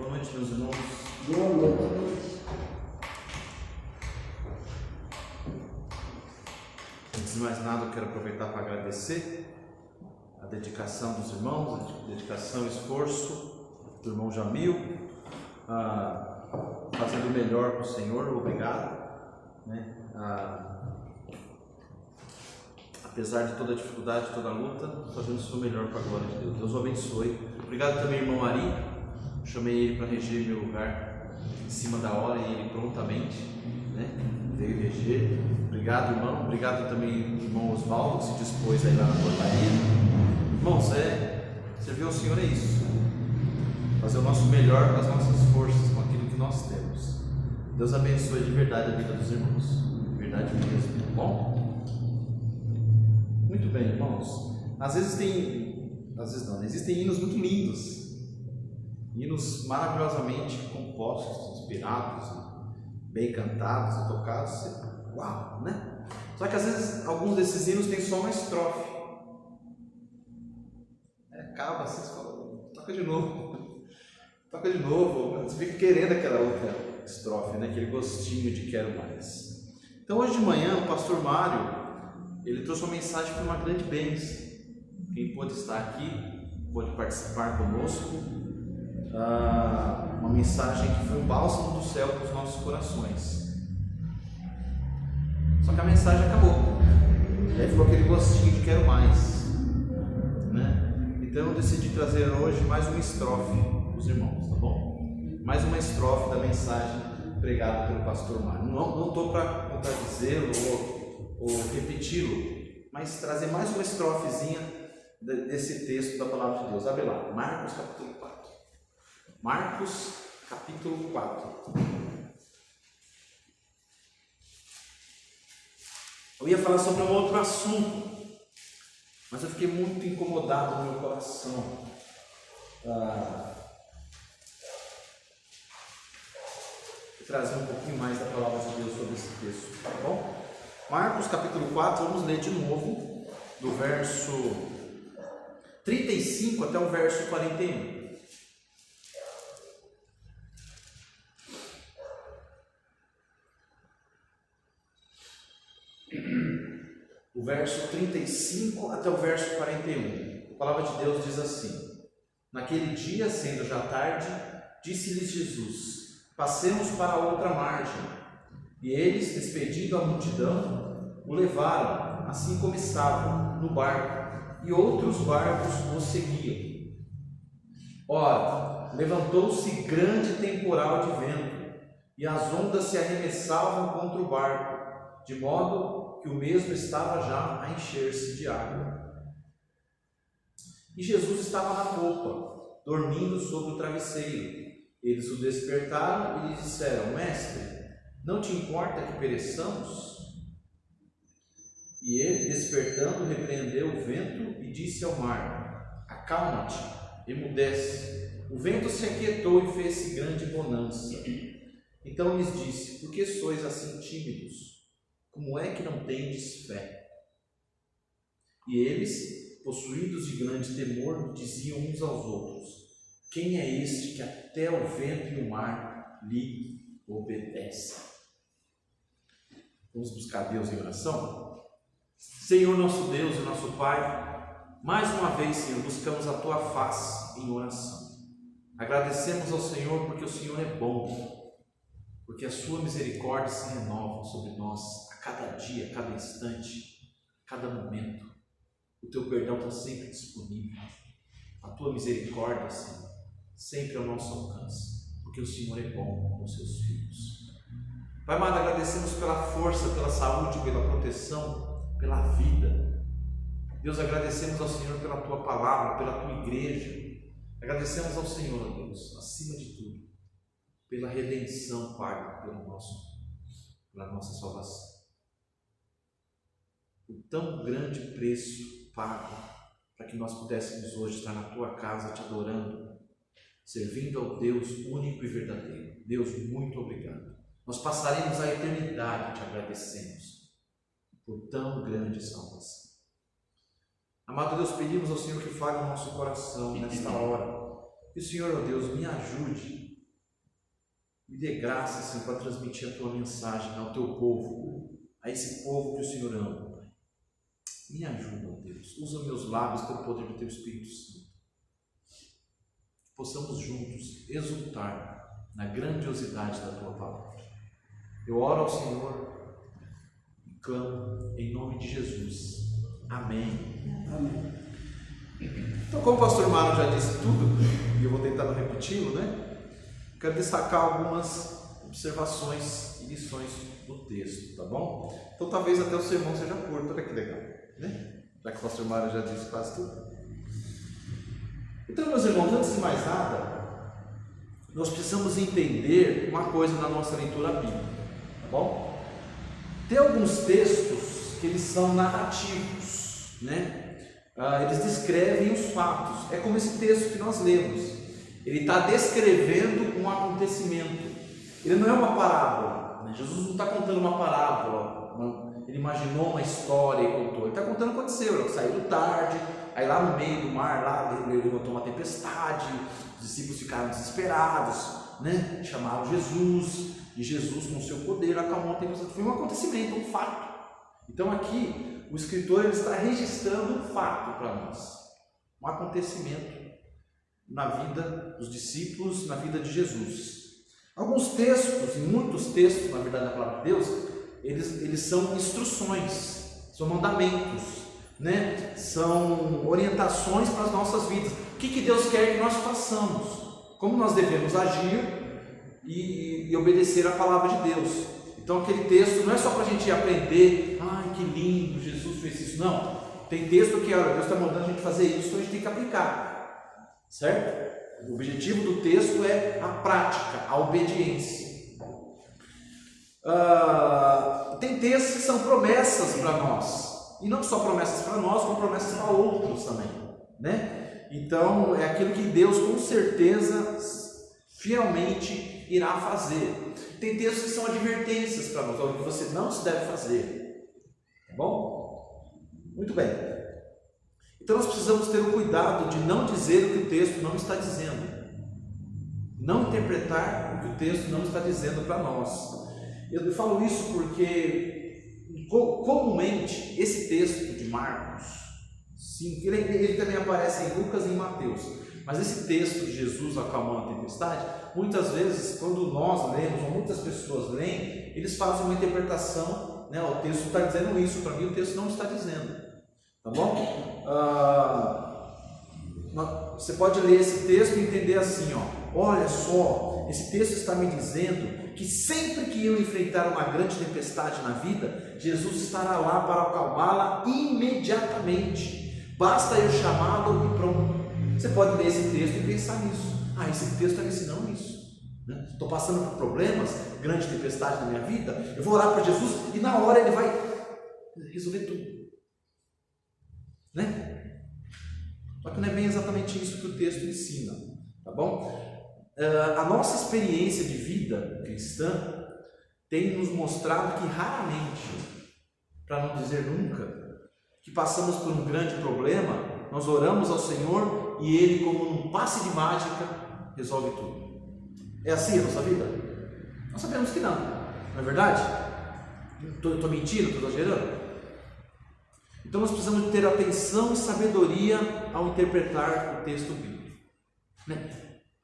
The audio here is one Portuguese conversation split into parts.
Boa noite, meus irmãos. Boa noite. Antes de mais nada, eu quero aproveitar para agradecer a dedicação dos irmãos, a dedicação e esforço do irmão Jamil, fazendo o melhor para o Senhor. Obrigado, né? Apesar de toda a dificuldade, toda a luta, fazendo o seu melhor para a glória de Deus. Deus o abençoe. Obrigado também, irmão Ari. Chamei ele para reger meu lugar em cima da hora e ele prontamente, né, veio reger. Obrigado, irmão. Obrigado também, irmão Osvaldo, que se dispôs a ir lá na portaria. Irmãos, servir ao Senhor é isso. Fazer o nosso melhor com as nossas forças, com aquilo que nós temos. Deus abençoe de verdade a vida dos irmãos. De verdade mesmo. Tá bom? Muito bem, irmãos. Existem hinos muito lindos. Hinos maravilhosamente compostos, inspirados, bem cantados e tocados. Uau, né? Só que às vezes alguns desses hinos têm só uma estrofe. Acaba assim, você fala, toca de novo. Toca de novo. Você fica querendo aquela outra estrofe, né? Aquele gostinho de quero mais. Então hoje de manhã o pastor Mário, ele trouxe uma mensagem que foi uma grande bênção. Quem pôde estar aqui, pôde participar conosco. Uma mensagem que foi um bálsamo do céu para os nossos corações. Só que a mensagem acabou. E aí ficou aquele gostinho de quero mais, né? Então eu decidi trazer hoje mais uma estrofe para os irmãos, tá bom? Mais uma estrofe da mensagem pregada pelo pastor Mário. Não estou para contradizê-lo ou repeti-lo, mas trazer mais uma estrofezinha desse texto da palavra de Deus. Abre lá, Marcos capítulo 4. Marcos capítulo 4. Eu ia falar sobre um outro assunto, mas eu fiquei muito incomodado no meu coração. Vou trazer um pouquinho mais da palavra de Deus sobre esse texto, tá bom? Marcos capítulo 4, vamos ler de novo, do verso 35 até o verso 41. O verso 35 até o verso 41. A palavra de Deus diz assim: Naquele dia, sendo já tarde, disse-lhes Jesus: Passemos para a outra margem. E eles, despedindo a multidão, o levaram, assim como estava, no barco, e outros barcos o seguiam. Ora, levantou-se grande temporal de vento, e as ondas se arremessavam contra o barco, de modo que o mesmo estava já a encher-se de água. E Jesus estava na popa, dormindo sobre o travesseiro. Eles o despertaram e lhe disseram: Mestre, não te importa que pereçamos? E ele, despertando, repreendeu o vento e disse ao mar: Acalma-te, emudece. O vento se aquietou e fez-se grande bonança. Então lhes disse: Por que sois assim tímidos? Como é que não tendes fé? E eles, possuídos de grande temor, diziam uns aos outros: Quem é este que até o vento e o mar lhe obedecem? Vamos buscar Deus em oração? Senhor nosso Deus e nosso Pai, mais uma vez, Senhor, buscamos a Tua face em oração. Agradecemos ao Senhor porque o Senhor é bom, porque a Sua misericórdia se renova sobre nós a cada dia, a cada instante, a cada momento. O Teu perdão está sempre disponível. A Tua misericórdia, Senhor, sempre ao nosso alcance, porque o Senhor é bom com os seus filhos. Pai amado, agradecemos pela força, pela saúde, pela proteção, pela vida. Deus, agradecemos ao Senhor pela Tua palavra, pela Tua igreja. Agradecemos ao Senhor, Deus, acima de tudo, pela redenção paga pela nossa salvação. O tão grande preço pago para que nós pudéssemos hoje estar na Tua casa te adorando, servindo ao Deus único e verdadeiro. Deus, muito obrigado. Nós passaremos a eternidade te agradecemos por tão grande salvação. Amado Deus, pedimos ao Senhor que fale o nosso coração nesta hora. Que o Senhor, ó Deus, me ajude Me dê graça, Senhor, para transmitir a tua mensagem ao teu povo, a esse povo que o Senhor ama, Pai. Me ajuda, ó Deus. Usa meus lábios pelo poder do teu Espírito Santo. Que possamos juntos exultar na grandiosidade da tua palavra. Eu oro ao Senhor e clamo em nome de Jesus. Amém. Amém. Então, como o pastor Mário já disse tudo, e eu vou tentar não repeti-lo, quero destacar algumas observações e lições do texto, tá bom? Então, talvez até o sermão seja curto, olha que legal, Já que o pastor Mário já disse quase tudo. Então, meus irmãos, antes de mais nada, nós precisamos entender uma coisa na nossa leitura bíblica, tá bom? Tem alguns textos que eles são narrativos, eles descrevem os fatos. É como esse texto que nós lemos. Ele está descrevendo um acontecimento. Ele não é uma parábola. Jesus não está contando uma parábola. Ele imaginou uma história e contou. Ele está contando o que aconteceu. Saíram tarde, aí lá no meio do mar, lá ele levantou uma tempestade. Os discípulos ficaram desesperados, chamaram Jesus, e Jesus, com o seu poder, acalmou a tempestade. Foi um acontecimento, um fato. Então aqui o escritor ele está registrando um fato para nós, um acontecimento na vida dos discípulos, na vida de Jesus. Alguns textos, e muitos textos, na verdade, na palavra de Deus, eles são instruções, são mandamentos, são orientações para as nossas vidas. O que Deus quer que nós façamos, como nós devemos agir e obedecer a palavra de Deus. Então aquele texto não é só para a gente aprender, ai que lindo, Jesus fez isso, não. Tem texto que Deus está mandando a gente fazer isso, então a gente tem que aplicar, certo? O objetivo do texto é a prática, a obediência. Tem textos que são promessas para nós, e não só promessas para nós, como promessas para outros também, Então é aquilo que Deus com certeza fielmente irá fazer. Tem textos que são advertências para nós, algo que você não se deve fazer, tá bom? Muito bem. Então nós precisamos ter o cuidado de não dizer o que o texto não está dizendo, não interpretar o que o texto não está dizendo para nós. Eu falo isso porque comumente esse texto de Marcos 5, ele também aparece em Lucas e em Mateus, mas esse texto de Jesus acalmando a tempestade, muitas vezes quando nós lemos, ou muitas pessoas leem, eles fazem uma interpretação, o texto está dizendo isso, para mim o texto não está dizendo, tá bom? Você pode ler esse texto e entender assim, olha só, esse texto está me dizendo que sempre que eu enfrentar uma grande tempestade na vida, Jesus estará lá para acalmá-la imediatamente, basta eu chamá-lo e pronto. Você pode ler esse texto e pensar nisso. Esse texto está me ensinando isso. Estou passando por problemas, grande tempestade na minha vida, eu vou orar para Jesus e na hora ele vai resolver tudo. Só que não é bem exatamente isso que o texto ensina, tá bom? A nossa experiência de vida cristã tem nos mostrado que raramente, para não dizer nunca, que passamos por um grande problema, nós oramos ao Senhor e Ele, como num passe de mágica, resolve tudo. É assim a nossa vida? Nós sabemos que não é verdade? Estou mentindo, estou exagerando? Então nós precisamos ter atenção e sabedoria ao interpretar o texto bíblico.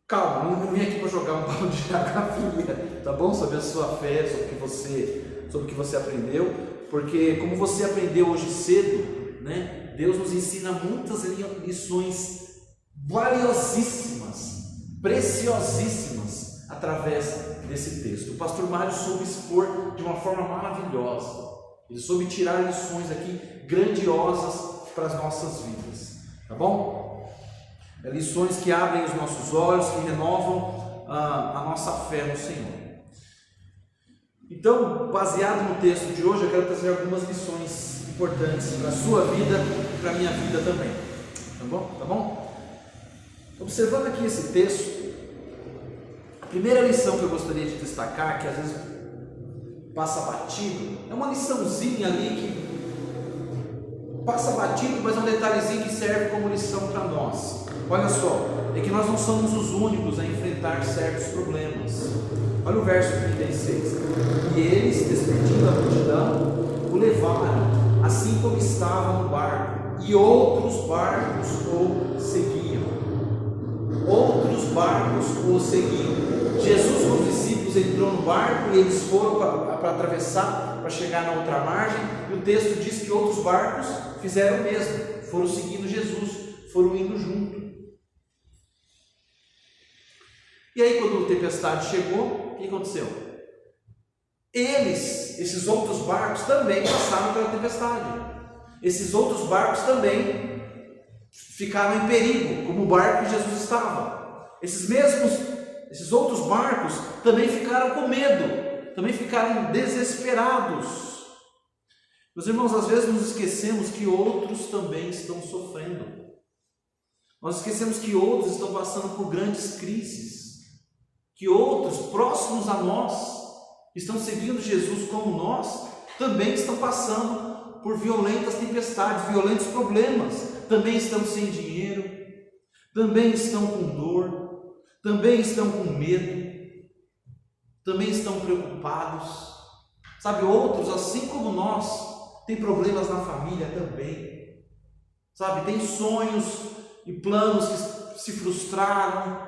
Calma, não vim aqui para jogar um balde de água fria, tá bom? Sobre a sua fé, sobre o que você aprendeu, porque como você aprendeu hoje cedo, Deus nos ensina muitas lições valiosíssimas, preciosíssimas, através desse texto. O pastor Mário soube expor de uma forma maravilhosa, ele soube tirar lições aqui grandiosas para as nossas vidas, tá bom? Lições que abrem os nossos olhos, que renovam a nossa fé no Senhor. Então, baseado no texto de hoje, eu quero trazer algumas lições importantes para a sua vida e para a minha vida também, tá bom? Observando aqui esse texto, a primeira lição que eu gostaria de destacar, que às vezes passa batido, é uma liçãozinha ali que passa batido, mas é um detalhezinho que serve como lição para nós. olha só, é que nós não somos os únicos a enfrentar certos problemas. Olha o verso 36. E eles, despedindo a multidão, o levaram, assim como estava no barco, e outros barcos o seguiam. Outros barcos o seguiam. Jesus com os discípulos entrou no barco e eles foram para atravessar, para chegar na outra margem, e o texto diz que outros barcos fizeram o mesmo, foram seguindo Jesus, foram indo junto. E aí, quando a tempestade chegou, o que aconteceu? Esses outros barcos também passaram pela tempestade. Esses outros barcos também ficaram em perigo, como o barco que Jesus estava. Esses outros barcos também ficaram com medo, também ficaram desesperados. Meus irmãos, às vezes nos esquecemos que outros também estão sofrendo. Nós esquecemos que outros estão passando por grandes crises. Que outros próximos a nós, que estão seguindo Jesus como nós, também estão passando por violentas tempestades, violentos problemas, também estão sem dinheiro, também estão com dor, também estão com medo, também estão preocupados. Sabe, outros, assim como nós, têm problemas na família também. Sabe, tem sonhos e planos que se frustraram.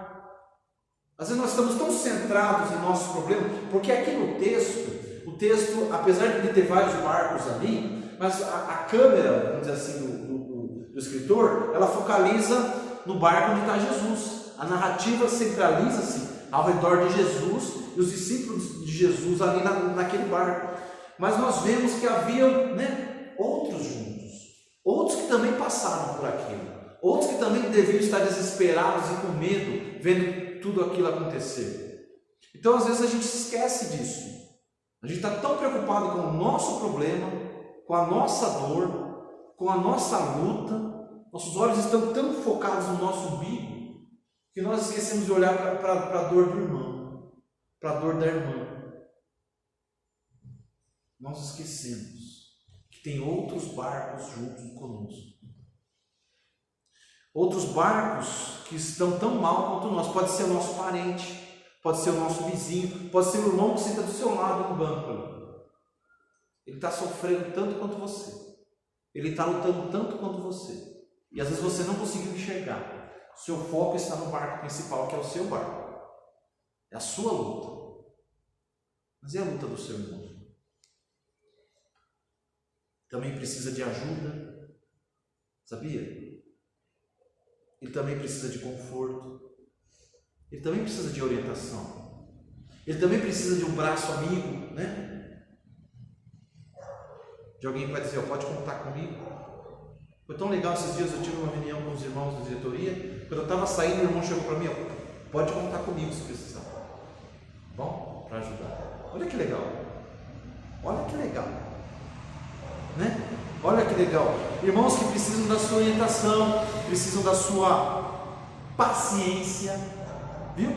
Às vezes nós estamos tão centrados em nossos problemas, porque aqui no texto, o texto, apesar de ter vários barcos ali, mas a câmera, vamos dizer assim, do escritor, ela focaliza no barco onde está Jesus. A narrativa centraliza-se ao redor de Jesus e os discípulos de Jesus ali naquele barco. Mas nós vemos que havia, outros juntos, outros que também passaram por aquilo, outros que também deviam estar desesperados e com medo, vendo tudo aquilo acontecer. Então às vezes a gente se esquece disso. A gente está tão preocupado com o nosso problema, com a nossa dor, com a nossa luta, nossos olhos estão tão focados no nosso umbigo, que nós esquecemos de olhar para a dor do irmão, para a dor da irmã. Nós esquecemos que tem outros barcos juntos conosco. Outros barcos que estão tão mal quanto nós. Pode ser o nosso parente, pode ser o nosso vizinho, pode ser o irmão que senta do seu lado no banco. Ele está sofrendo tanto quanto você. Ele está lutando tanto quanto você. E às vezes você não conseguiu enxergar. Seu foco está no barco principal, que é o seu barco. É a sua luta. Mas e a luta do seu irmão? Também precisa de ajuda. Sabia? Ele também precisa de conforto. Ele também precisa de orientação. Ele também precisa de um braço amigo, de alguém que vai dizer, pode contar comigo. Foi tão legal esses dias, eu tive uma reunião com os irmãos da diretoria. Quando eu estava saindo, o irmão chegou para mim, pode contar comigo se precisar. Bom, para ajudar. Olha que legal. Olha que legal. Olha que legal. Irmãos que precisam da sua orientação, precisam da sua paciência, viu?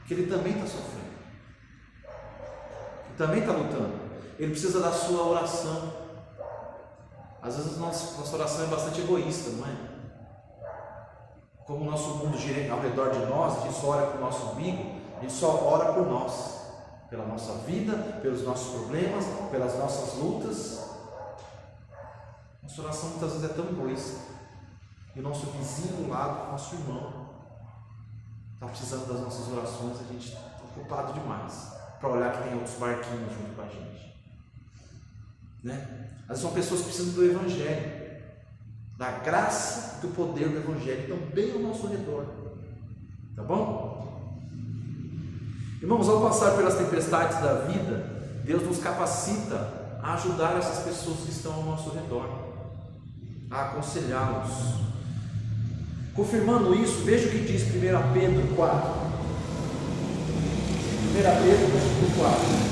Que ele também está sofrendo, ele também está lutando, ele precisa da sua oração. Às vezes nossa oração é bastante egoísta, não é? Como o nosso mundo gira ao redor de nós, a gente só ora para o nosso umbigo, a gente só ora por nós, pela nossa vida, pelos nossos problemas, pelas nossas lutas. Nossa oração muitas vezes é tão egoísta. E o nosso vizinho do lado, nosso irmão, está precisando das nossas orações. A gente está ocupado demais para olhar que tem outros barquinhos junto com a gente. Às vezes são pessoas que precisam do Evangelho, da graça e do poder do Evangelho, estão bem ao nosso redor. Tá bom? Irmãos, ao passar pelas tempestades da vida, Deus nos capacita a ajudar essas pessoas que estão ao nosso redor, a aconselhá-los. Confirmando isso, veja o que diz 1 Pedro 4. 1 Pedro capítulo 4.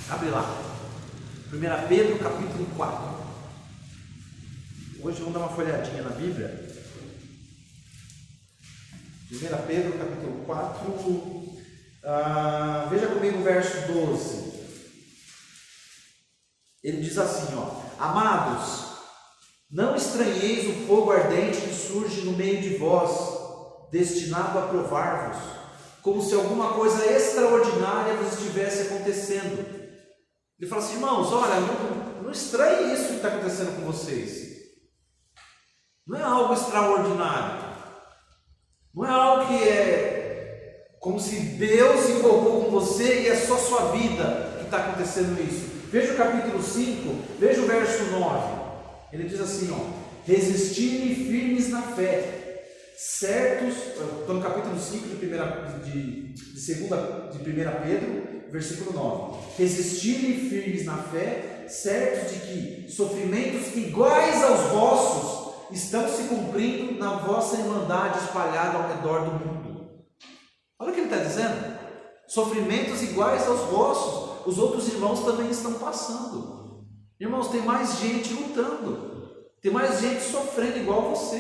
Abre lá. 1 Pedro capítulo 4. Hoje vamos dar uma folhadinha na Bíblia. 1 Pedro capítulo 4. Veja comigo o verso 12. Ele diz assim, amados, não estranheis o fogo ardente que surge no meio de vós, destinado a provar-vos, como se alguma coisa extraordinária vos estivesse acontecendo. Ele fala assim, irmãos, olha, não estranhe isso que está acontecendo com vocês. Não é algo extraordinário. Não é algo que é como se Deus se envolveu com você e é só sua vida que está acontecendo isso. Veja o capítulo 5, veja o verso 9. Ele diz assim, resistirem firmes na fé, certos, estou no capítulo 5 de 1 Pedro, versículo 9. Resistirem firmes na fé, certos de que sofrimentos iguais aos vossos estão se cumprindo na vossa irmandade espalhada ao redor do mundo. Olha o que ele está dizendo. Sofrimentos iguais aos vossos, os outros irmãos também estão passando. Irmãos, tem mais gente lutando, tem mais gente sofrendo igual você,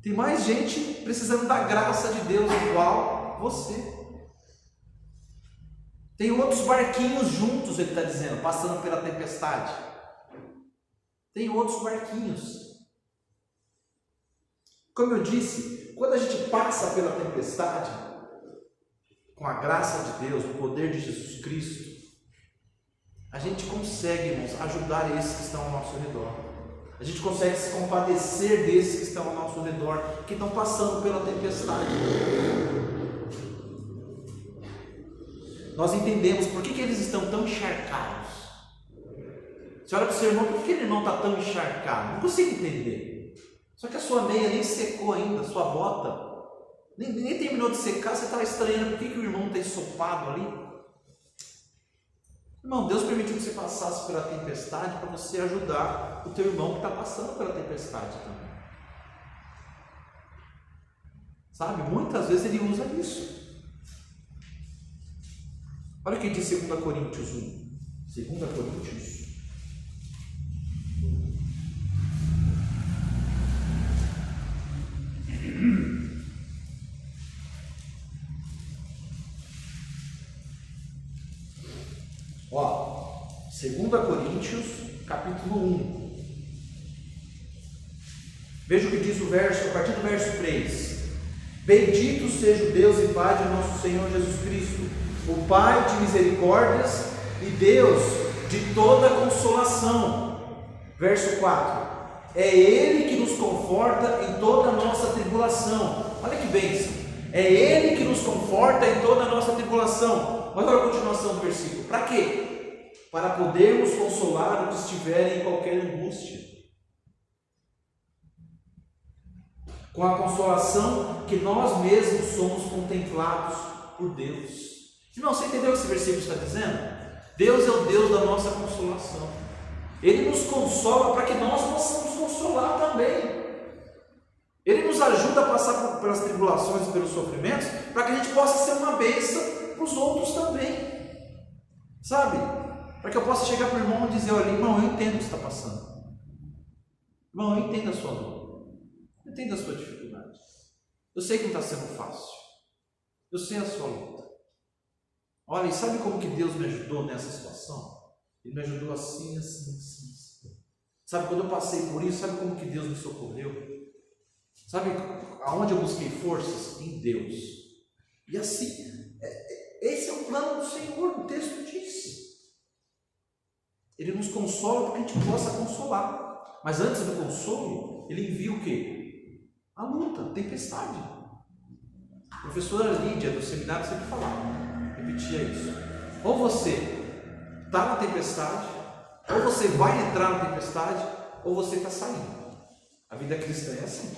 tem mais gente precisando da graça de Deus igual você. Tem outros barquinhos juntos, ele está dizendo, passando pela tempestade. Tem outros barquinhos. Como eu disse, quando a gente passa pela tempestade, com a graça de Deus, no poder de Jesus Cristo, a gente consegue, irmãos, ajudar esses que estão ao nosso redor. A gente consegue se compadecer desses que estão ao nosso redor, que estão passando pela tempestade. Nós entendemos por que eles estão tão encharcados. Você olha para o seu irmão, por que ele não está tão encharcado? Não consigo entender. Só que a sua meia nem secou ainda, a sua bota nem terminou de secar, você estava estranhando por que o irmão está ensopado ali. Irmão, Deus permitiu que você passasse pela tempestade para você ajudar o teu irmão que está passando pela tempestade também. Sabe, muitas vezes ele usa isso. Olha o que diz 2 Coríntios 1. 2 Coríntios 2 Coríntios, capítulo 1. Veja o que diz o verso, a partir do verso 3. Bendito seja o Deus e Pai de nosso Senhor Jesus Cristo, o Pai de misericórdias e Deus de toda consolação. Verso 4. É Ele que nos conforta em toda a nossa tribulação. Olha que bênção. É Ele que nos conforta em toda a nossa tribulação. Olha a continuação do versículo. Para quê? Para podermos consolar os que estiverem em qualquer angústia, com a consolação que nós mesmos somos contemplados por Deus. Irmão, você entendeu o que esse versículo está dizendo? Deus é o Deus da nossa consolação. Ele nos consola para que nós possamos consolar também. Ele nos ajuda a passar pelas tribulações e pelos sofrimentos, para que a gente possa ser uma bênção para os outros também. Sabe? Para que eu possa chegar para o irmão e dizer, olha, irmão, eu entendo o que você está passando. Irmão, eu entendo a sua dor. Eu entendo a sua dificuldade. Eu sei que não está sendo fácil. Eu sei a sua luta. Olha, e sabe como que Deus me ajudou nessa situação? Ele me ajudou assim, assim, assim, assim. Sabe, quando eu passei por isso, sabe como que Deus me socorreu? Sabe aonde eu busquei forças? Em Deus. E assim, esse é o plano do Senhor, o texto diz. Ele nos consola para que a gente possa consolar. Mas antes do consolo, ele envia o quê? A luta, a tempestade. A professora Lídia do seminário sempre falava, repetia isso. Ou você está na tempestade, ou você vai entrar na tempestade, ou você está saindo. A vida cristã é assim.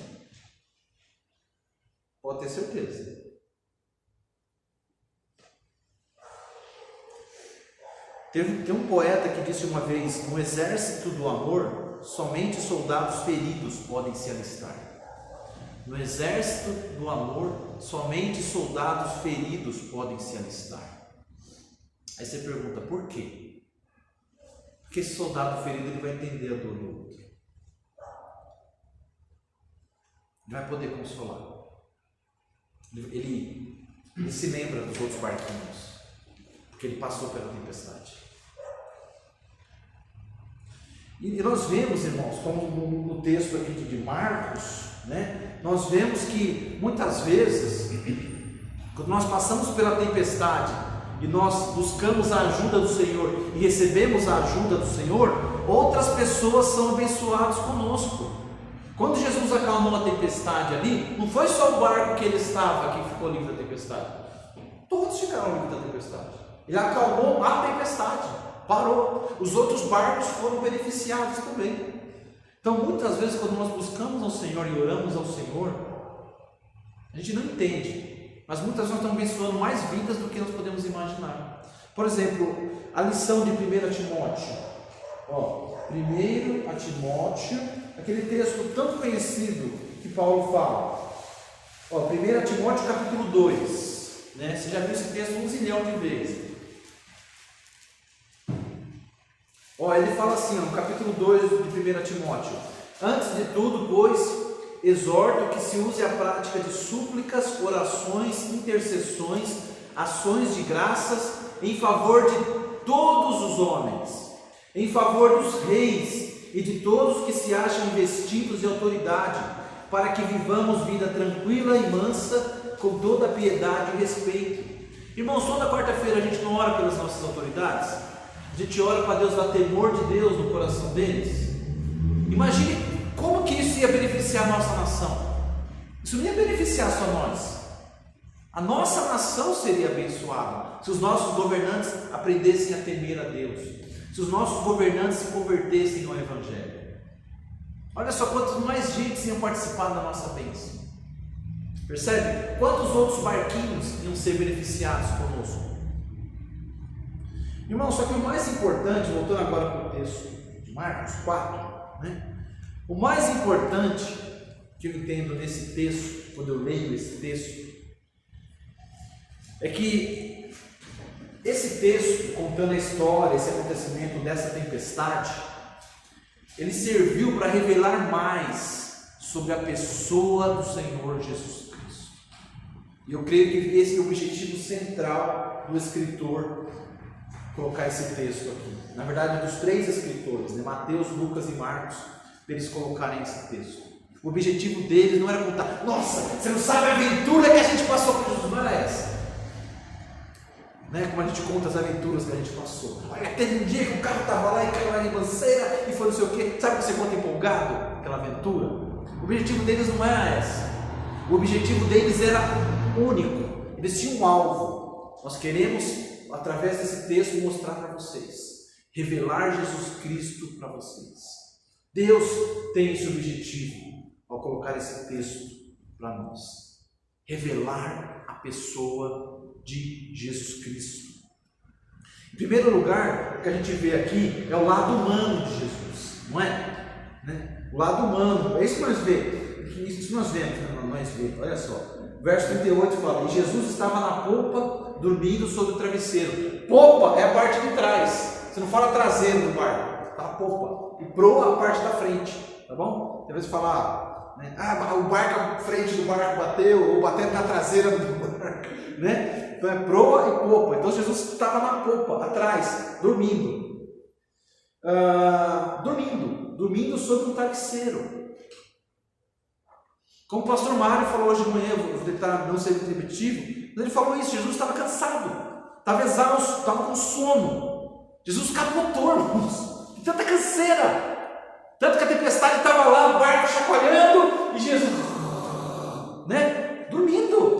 Pode ter certeza. Tem um poeta que disse uma vez: no exército do amor, somente soldados feridos podem se alistar. No exército do amor, somente soldados feridos podem se alistar. Aí você pergunta, por quê? Porque esse soldado ferido ele vai entender a dor do outro. Ele vai poder consolar. Ele se lembra dos outros barquinhos, porque ele passou pela tempestade. E nós vemos, irmãos, como no texto aqui de Marcos, né, nós vemos que muitas vezes, quando nós passamos pela tempestade e nós buscamos a ajuda do Senhor e recebemos a ajuda do Senhor, outras pessoas são abençoadas conosco. Quando Jesus acalmou a tempestade ali, não foi só o barco que ele estava que ficou livre da tempestade, todos ficaram livres da tempestade. Ele acalmou a tempestade, parou, os outros barcos foram beneficiados também. Então muitas vezes quando nós buscamos ao Senhor e oramos ao Senhor, a gente não entende, mas muitas vezes nós estamos abençoando mais vidas do que nós podemos imaginar. Por exemplo, a lição de 1 Timóteo, 1 Timóteo, aquele texto tão conhecido que Paulo fala, 1 Timóteo capítulo 2, né? Você já viu esse texto 1 zilhão de vezes. Ele fala assim, no capítulo 2 de 1 Timóteo: antes de tudo, pois, exorto que se use a prática de súplicas, orações, intercessões, ações de graças em favor de todos os homens, em favor dos reis e de todos que se acham investidos de autoridade, para que vivamos vida tranquila e mansa, com toda piedade e respeito. Irmãos, toda quarta-feira a gente não ora pelas nossas autoridades? A gente ora para Deus dar temor de Deus no coração deles? Imagine como que isso ia beneficiar a nossa nação. Isso não ia beneficiar só nós. A nossa nação seria abençoada se os nossos governantes aprendessem a temer a Deus, se os nossos governantes se convertessem ao Evangelho. Olha só quantos mais gente iam participar da nossa bênção. Percebe? Quantos outros barquinhos iam ser beneficiados conosco? Irmão, só que o mais importante, voltando agora para o texto de Marcos 4, né? O mais importante que eu entendo nesse texto, quando eu leio esse texto, é que esse texto, contando a história, esse acontecimento dessa tempestade, ele serviu para revelar mais sobre a pessoa do Senhor Jesus Cristo. E eu creio que esse é o objetivo central do escritor colocar esse texto aqui. Na verdade, dos três escritores, né? Mateus, Lucas e Marcos, eles colocarem esse texto. O objetivo deles não era contar: nossa, você não sabe a aventura que a gente passou com Jesus. Não era essa, né? Como a gente conta as aventuras que a gente passou. Olha, teve um dia que o carro estava lá e caiu na ribanceira e foi não sei o quê. Sabe que você conta empolgado aquela aventura? O objetivo deles não era essa. O objetivo deles era único. Eles tinham um alvo. Nós queremos, através desse texto, mostrar para vocês, revelar Jesus Cristo para vocês. Deus tem esse objetivo ao colocar esse texto para nós: revelar a pessoa de Jesus Cristo. Em primeiro lugar, o que a gente vê aqui é o lado humano de Jesus, não é? Né? O lado humano, é isso que nós vemos. Isso que nós vemos, olha só. Verso 38 fala: e Jesus estava na polpa, dormindo sobre o travesseiro. Polpa é a parte de trás. Você não fala traseiro do barco, tá? A polpa. E proa a parte da frente, tá bom? Às vezes falar, né? O barco, a frente do barco bateu, ou batendo na traseira do barco, né? Então é proa e polpa. Então Jesus estava na polpa, atrás, dormindo. Dormindo sobre um travesseiro. Como o pastor Mário falou hoje de manhã, vou tentar não ser muito repetitivo, mas ele falou isso: Jesus estava cansado, estava exausto, estava com sono. Jesus capotou, irmãos, de tanta canseira. Tanto que a tempestade estava lá, o barco chacoalhando, e Jesus, né, dormindo,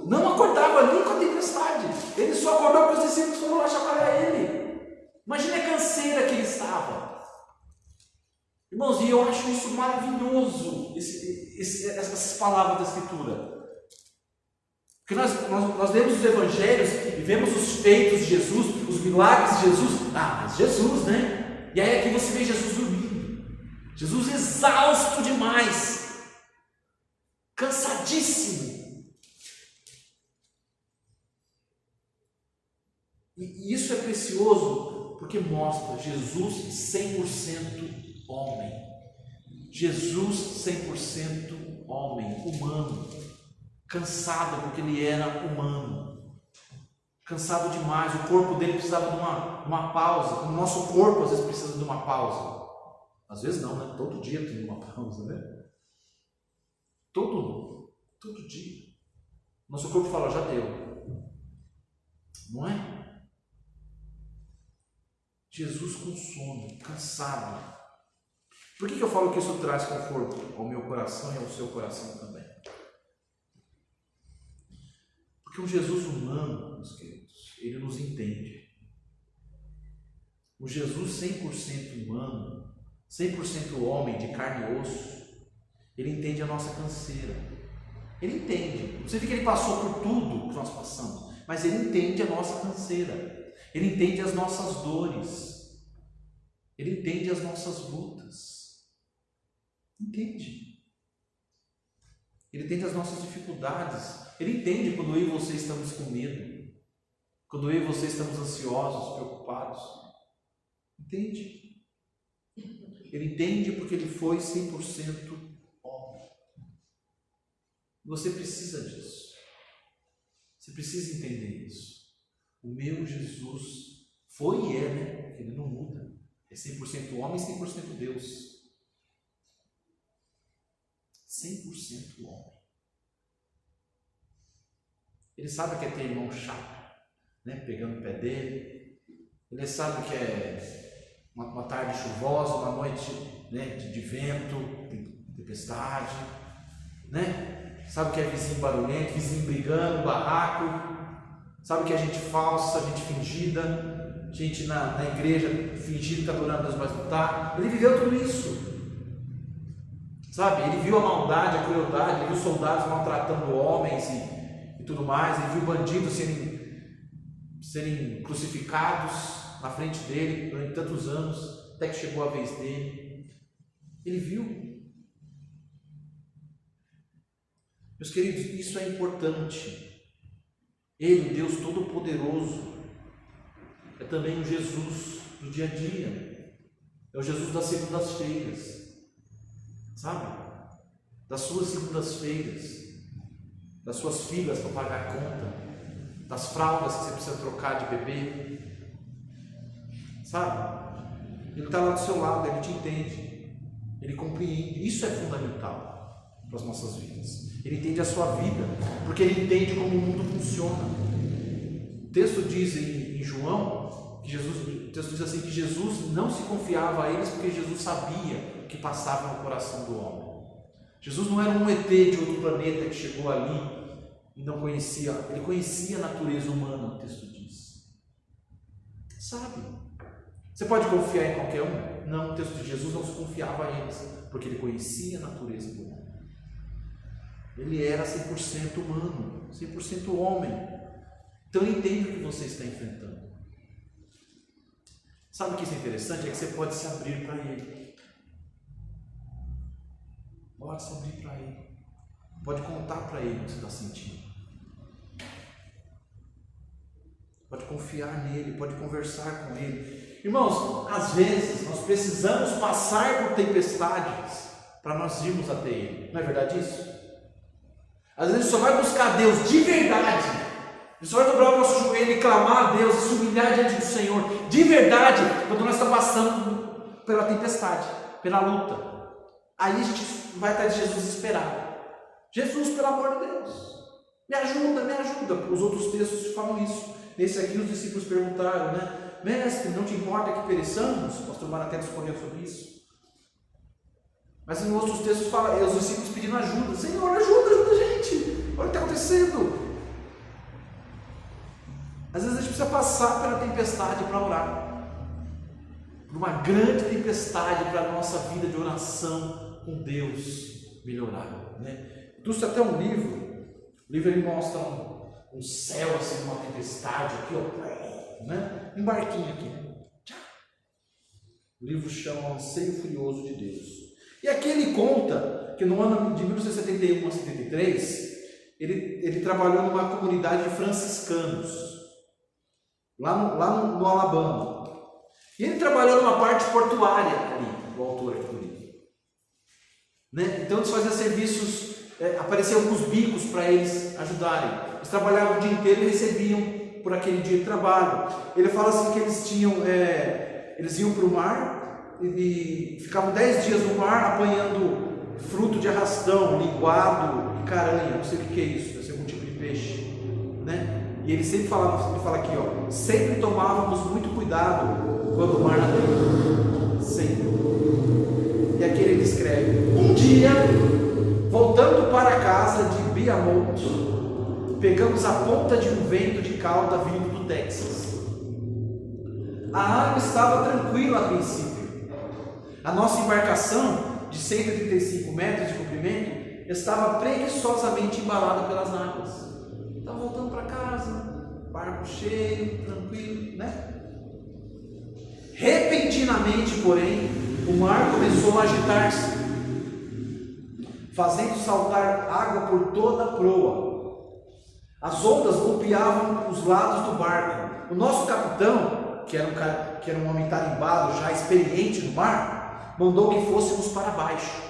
não acordava nem com a tempestade. Ele só acordou porque os discípulos foram lá chacoalhar ele. Imagina a canseira que ele estava. Irmãos, e eu acho isso maravilhoso, essas palavras da Escritura. Porque nós lemos os Evangelhos e vemos os feitos de Jesus, os milagres de Jesus. Mas Jesus, né? E aí aqui você vê Jesus dormindo. Jesus exausto demais. Cansadíssimo. E isso é precioso porque mostra Jesus 100% homem. Jesus 100% homem, humano, cansado porque ele era humano. cansado demais, o corpo dele precisava de uma pausa, o nosso corpo às vezes precisa de uma pausa. Às vezes não, né? Todo dia tem uma pausa, né? Todo dia. Nosso corpo fala, já deu. Não é? Jesus com sono, cansado. Por que eu falo que isso traz conforto ao meu coração e ao seu coração também? Porque um Jesus humano, meus queridos, ele nos entende. O Jesus 100% humano, 100% homem, de carne e osso, ele entende a nossa canseira. Ele entende. Não significa que ele passou por tudo que nós passamos, mas ele entende a nossa canseira. Ele entende as nossas dores. Ele entende as nossas lutas. Entende. Ele entende as nossas dificuldades. Ele entende quando eu e você estamos com medo. Quando eu e você estamos ansiosos, preocupados. Entende. Ele entende porque ele foi 100% homem. Você precisa disso. Você precisa entender isso. O meu Jesus foi e é, né? Ele não muda. É 100% homem e 100% Deus. 100% homem. Ele sabe que é ter irmão chato, né? Pegando o pé dele. Ele sabe que é uma tarde chuvosa, uma noite, né, de vento, tempestade, né? Sabe que é vizinho barulhento, vizinho brigando, barraco. Sabe que é gente falsa, gente fingida, gente na igreja fingindo que está adorando Deus, mas não está. Ele viveu tudo isso. Sabe, ele viu a maldade, a crueldade, ele viu soldados maltratando homens e tudo mais, ele viu bandidos serem crucificados na frente dele durante tantos anos, até que chegou a vez dele. Ele viu. Meus queridos, isso é importante. Ele, o Deus Todo-Poderoso, é também o Jesus do dia a dia. É o Jesus das segundas-feiras. Sabe? Das suas segundas-feiras, das suas filhas para pagar a conta, das fraldas que você precisa trocar de bebê. Sabe? Ele está lá do seu lado, ele te entende, ele compreende. Isso é fundamental para as nossas vidas. Ele entende a sua vida, porque ele entende como o mundo funciona. O texto diz em João, o texto diz assim, que Jesus não se confiava a eles porque Jesus sabia o que passava no coração do homem. Jesus não era um ET de outro planeta que chegou ali e não conhecia, ele conhecia a natureza humana, o texto diz. Sabe? Você pode confiar em qualquer um? Não, o texto de Jesus não se confiava a eles, porque ele conhecia a natureza do homem. Ele era 100% humano, 100% homem. Então ele entende o que você está enfrentando. Sabe o que isso é interessante? É que você pode se abrir para ele. Pode se abrir para ele. Pode contar para ele o que você está sentindo. Pode confiar nele, pode conversar com ele. Irmãos, às vezes nós precisamos passar por tempestades para nós irmos até ele. Não é verdade isso? Às vezes só vai buscar Deus de verdade. A gente só vai dobrar o nosso joelho e clamar a Deus, e se humilhar diante do Senhor de verdade, quando nós estamos passando pela tempestade, pela luta. Aí a gente vai estar de Jesus desesperado. Jesus, pelo amor de Deus, me ajuda. Os outros textos falam isso. Nesse aqui os discípulos perguntaram, né? Mestre, não te importa que pereçamos? O pastor Mara até respondeu sobre isso. Mas em outros textos fala, os discípulos pedindo ajuda. Senhor, ajuda a gente. Olha o que está acontecendo. Às vezes a gente precisa passar pela tempestade para orar. Por uma grande tempestade para a nossa vida de oração com Deus melhorar, né? Eu trouxe até um livro. O livro ele mostra um céu assim, uma tempestade aqui, ó, né? Um barquinho aqui. O livro chama O Anseio Furioso de Deus. E aqui ele conta que no ano de 1971 a 73, ele trabalhou numa comunidade de franciscanos, lá no Alabama. E ele trabalhou numa parte portuária ali, o autor aqui do livro. Né? Então eles faziam serviços, apareciam alguns bicos para eles ajudarem. Eles trabalhavam o dia inteiro e recebiam por aquele dia de trabalho. Ele fala assim que eles iam para o mar e ficavam 10 dias no mar apanhando fruto de arrastão, linguado e caranha, não sei o que é isso, deve ser algum tipo de peixe, né? E ele sempre fala aqui, ó, sempre tomávamos muito cuidado quando o mar nadou, sempre. E aqui ele descreve: um dia, voltando para a casa de Biamont, pegamos a ponta de um vento de cauda vindo do Texas. A água estava tranquila a princípio. A nossa embarcação, de 135 metros de comprimento, estava preguiçosamente embalada pelas águas. Estava voltando para casa, barco cheio, tranquilo, né? Repentinamente, porém, o mar começou a agitar-se, fazendo saltar água por toda a proa. As ondas golpeavam os lados do barco. O nosso capitão, que era um homem tarimbado, já experiente no mar, mandou que fôssemos para baixo.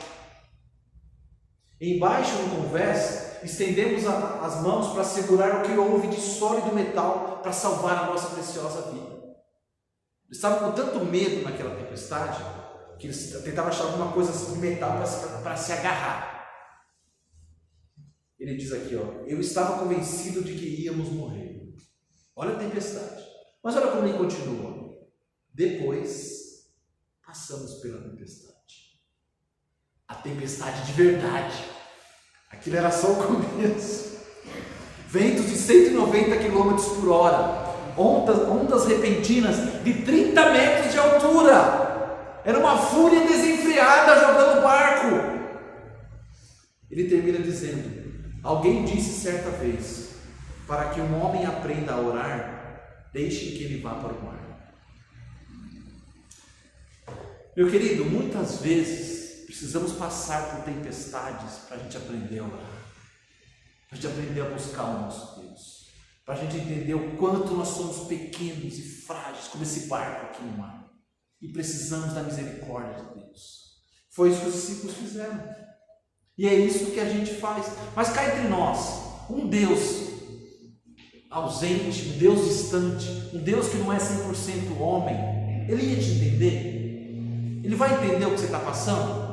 Embaixo no convés, estendemos as mãos para segurar o que houve de sólido metal para salvar a nossa preciosa vida. Eles estavam com tanto medo naquela tempestade que eles tentavam achar alguma coisa de metal para se agarrar. Ele diz aqui, ó, eu estava convencido de que íamos morrer. Olha a tempestade. Mas olha como ele continua. Depois, passamos pela tempestade. A tempestade de verdade. Aquilo era só o começo. Ventos de 190 km por hora. Ondas repentinas de 30 metros de altura. Era uma fúria desenfreada jogando o barco. Ele termina dizendo: alguém disse certa vez, para que um homem aprenda a orar, deixe que ele vá para o mar. Meu querido, muitas vezes precisamos passar por tempestades para a gente aprender a orar, para a gente aprender a buscar o nosso Deus, para a gente entender o quanto nós somos pequenos e frágeis, como esse barco aqui no mar, e precisamos da misericórdia de Deus. Foi isso que os discípulos fizeram, e é isso que a gente faz. Mas cá entre nós, um Deus ausente, um Deus distante, um Deus que não é 100% homem, Ele ia te entender? Ele vai entender o que você está passando?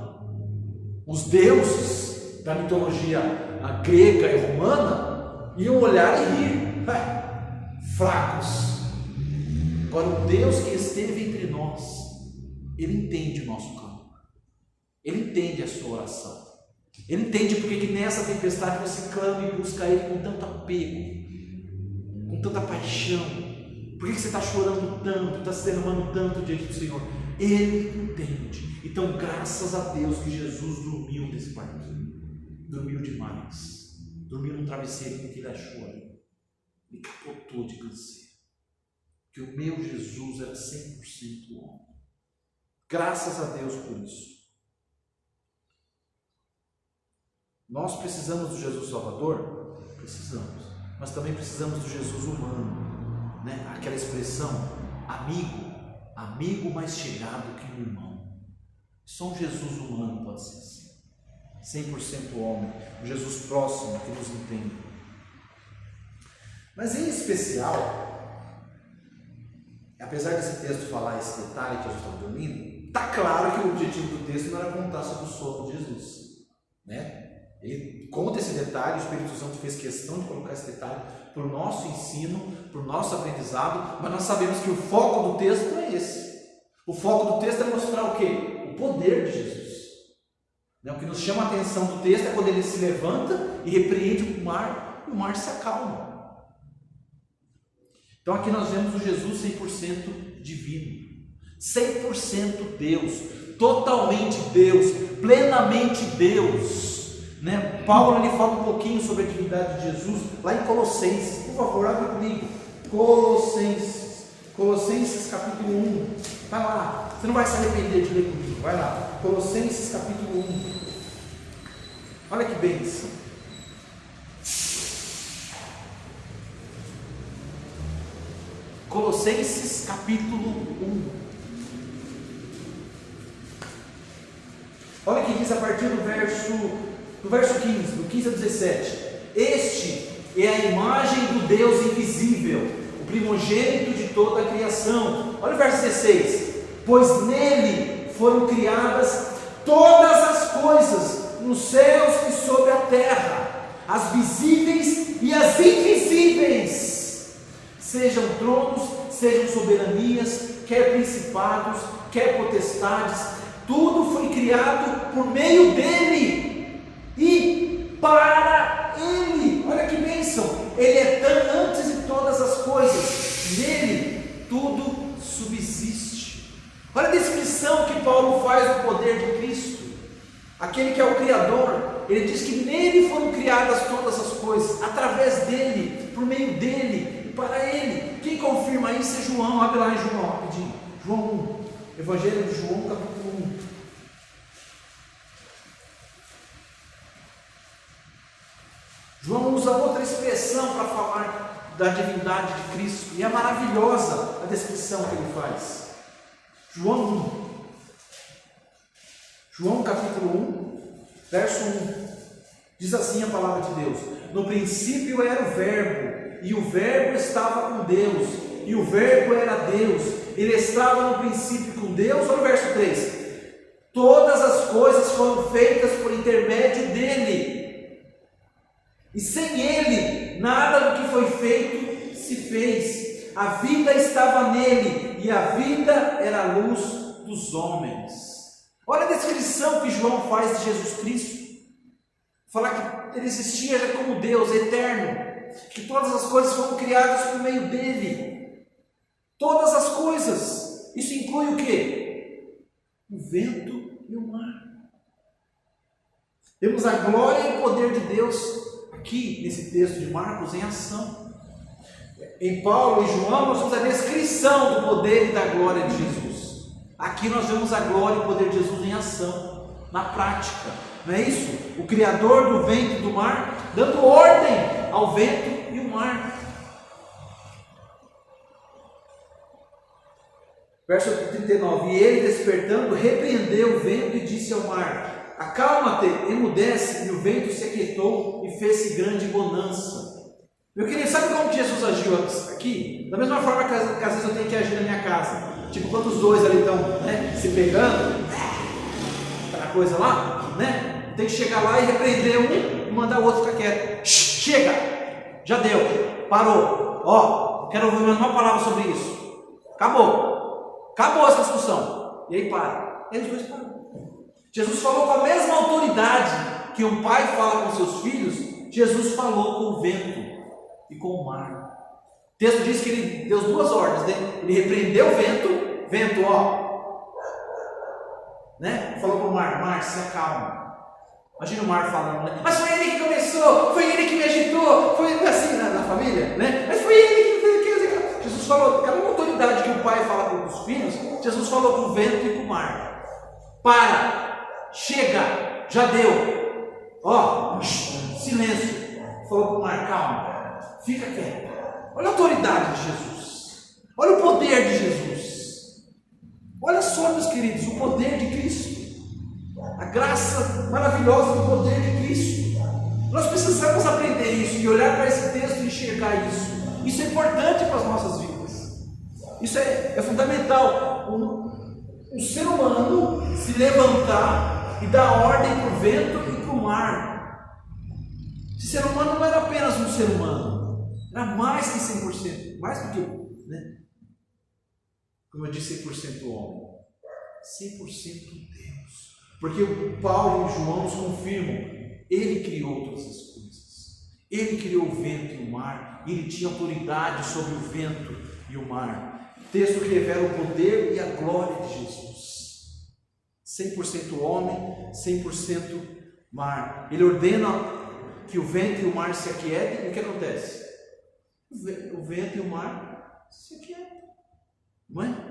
Os deuses da mitologia grega e romana iam olhar e rir, fracos. Agora, o Deus que esteve entre nós, Ele entende o nosso clamor, Ele entende a sua oração, Ele entende porque que nessa tempestade você clama e busca Ele com tanto apego, com tanta paixão. Por que você está chorando tanto, está se derramando tanto diante do Senhor? Ele entende. Então, graças a Deus que Jesus dormiu nesse barquinho, dormiu demais, dormiu num travesseiro que ele achou ali, ele capotou de canseiro, que o meu Jesus era 100% homem. Graças a Deus por isso. Nós precisamos do Jesus Salvador? Precisamos, mas também precisamos do Jesus humano, né? Aquela expressão, amigo mais chegado que um irmão. Só um Jesus humano pode ser assim, 100% homem, um Jesus próximo que nos entende. Mas em especial, apesar desse texto falar esse detalhe que a gente está dormindo, está claro que o objetivo do texto não era contar sobre o sono de Jesus, né? Ele conta esse detalhe, o Espírito Santo fez questão de colocar esse detalhe para o nosso ensino, para o nosso aprendizado, mas nós sabemos que o foco do texto não é esse. O foco do texto é mostrar o quê? O poder de Jesus. O que nos chama a atenção do texto é quando ele se levanta e repreende o mar, e o mar se acalma. Então aqui nós vemos o Jesus 100% divino, 100% Deus, totalmente Deus, plenamente Deus. Paulo ele fala um pouquinho sobre a divindade de Jesus lá em Colossenses. Por favor, abre comigo. Colossenses capítulo 1. Vai lá, você não vai se arrepender de ler comigo. Vai lá, Colossenses capítulo 1. Olha que bênção. Colossenses capítulo 1. Olha o que diz a partir do verso 15, do 15 a 17. Este é a imagem do Deus invisível, primogênito de toda a criação. Olha o verso 16: pois nele foram criadas todas as coisas, nos céus e sobre a terra, as visíveis e as invisíveis, sejam tronos, sejam soberanias, quer principados, quer potestades, tudo foi criado por meio dele e para ele. Olha que bênção! Ele é antes de todas as coisas, nele tudo subsiste. Olha a descrição que Paulo faz do poder de Cristo, aquele que é o Criador. Ele diz que nele foram criadas todas as coisas, através dele, por meio dele e para ele. Quem confirma isso é João. Abre lá em João rapidinho, João 1, Evangelho de João, capítulo 1. João usa outra expressão para falar da divindade de Cristo, e é maravilhosa a descrição que ele faz. João 1, João capítulo 1, verso 1, diz assim a palavra de Deus: no princípio era o Verbo, e o Verbo estava com Deus, e o Verbo era Deus, ele estava no princípio com Deus. Olha o verso 3: todas as coisas foram feitas por intermédio dele, e sem ele nada do que foi feito se fez. A vida estava nele, e a vida era a luz dos homens. Olha a descrição que João faz de Jesus Cristo. Falar que ele existia já como Deus eterno, que todas as coisas foram criadas por meio dele. Todas as coisas. Isso inclui o quê? O vento e o mar. Temos a glória e o poder de Deus aqui nesse texto de Marcos em ação. Em Paulo e João nós vemos a descrição do poder e da glória de Jesus. Aqui nós vemos a glória e o poder de Jesus em ação, na prática. Não é isso? O Criador do vento e do mar, dando ordem ao vento e o mar. Verso 39: e ele, despertando, repreendeu o vento e disse ao mar: acalma-te, emudece. E o vento se aquietou e fez-se grande bonança. Meu querido, sabe como que Jesus agiu aqui? Da mesma forma que às vezes eu tenho que agir na minha casa. Tipo, quando os dois ali estão, se pegando, aquela coisa lá, tem que chegar lá e repreender um e mandar o outro ficar quieto. Chega! Já deu, parou. Ó, quero ouvir mais uma palavra sobre isso. Acabou essa discussão. E aí para. Eles dois param. Jesus falou com a mesma autoridade que um pai fala com seus filhos. Jesus falou com o vento e com o mar. O texto diz que ele deu duas ordens, Ele repreendeu o vento, falou para o mar, se acalma. Imagina o mar falando, mas foi ele que começou, foi ele que me agitou, foi assim na família, mas foi ele que Jesus falou, cada autoridade que o pai fala com os filhos, Jesus falou com o vento e com o mar: para, chega, já deu, silêncio. Falou para o mar: calma, fica quieto. Olha a autoridade de Jesus, olha o poder de Jesus. Olha só, meus queridos, o poder de Cristo, a graça maravilhosa do poder de Cristo. Nós precisamos aprender isso e olhar para esse texto e enxergar isso. Isso é importante para as nossas vidas. Isso é fundamental. Um ser humano se levantar e dar ordem para o vento e para o mar. Esse ser humano não era apenas um ser humano, era mais que 100%, mais do que, como eu disse, 100% homem, 100% Deus. Porque o Paulo e o João nos confirmam: ele criou todas as coisas, ele criou o vento e o mar, e ele tinha autoridade sobre o vento e o mar. Texto que revela o poder e a glória de Jesus. 100% homem, 100% mar. Ele ordena que o vento e o mar se aquietem, e o que acontece? O vento e o mar se aquietam, não é?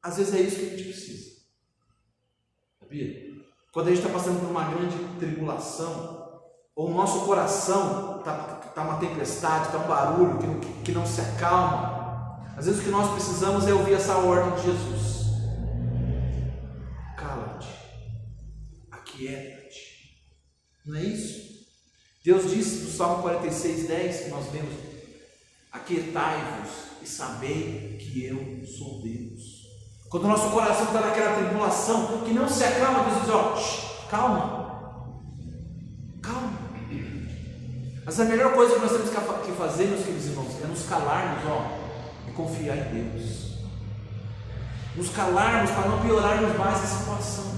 Às vezes é isso que a gente precisa, sabia? Quando a gente está passando por uma grande tribulação, ou o nosso coração está uma tempestade, está um barulho que não se acalma, às vezes o que nós precisamos é ouvir essa ordem de Jesus: cala-te, aquieta-te. Não é isso? Deus disse no Salmo 46:10, que nós lemos: aquietai-vos e sabei que eu sou Deus. Quando o nosso coração está naquela tribulação que não se acalma, Deus diz: ó, calma, calma. Mas a melhor coisa que nós temos que fazer, meus queridos irmãos, é nos calarmos, e confiar em Deus. Nos calarmos para não piorarmos mais a situação.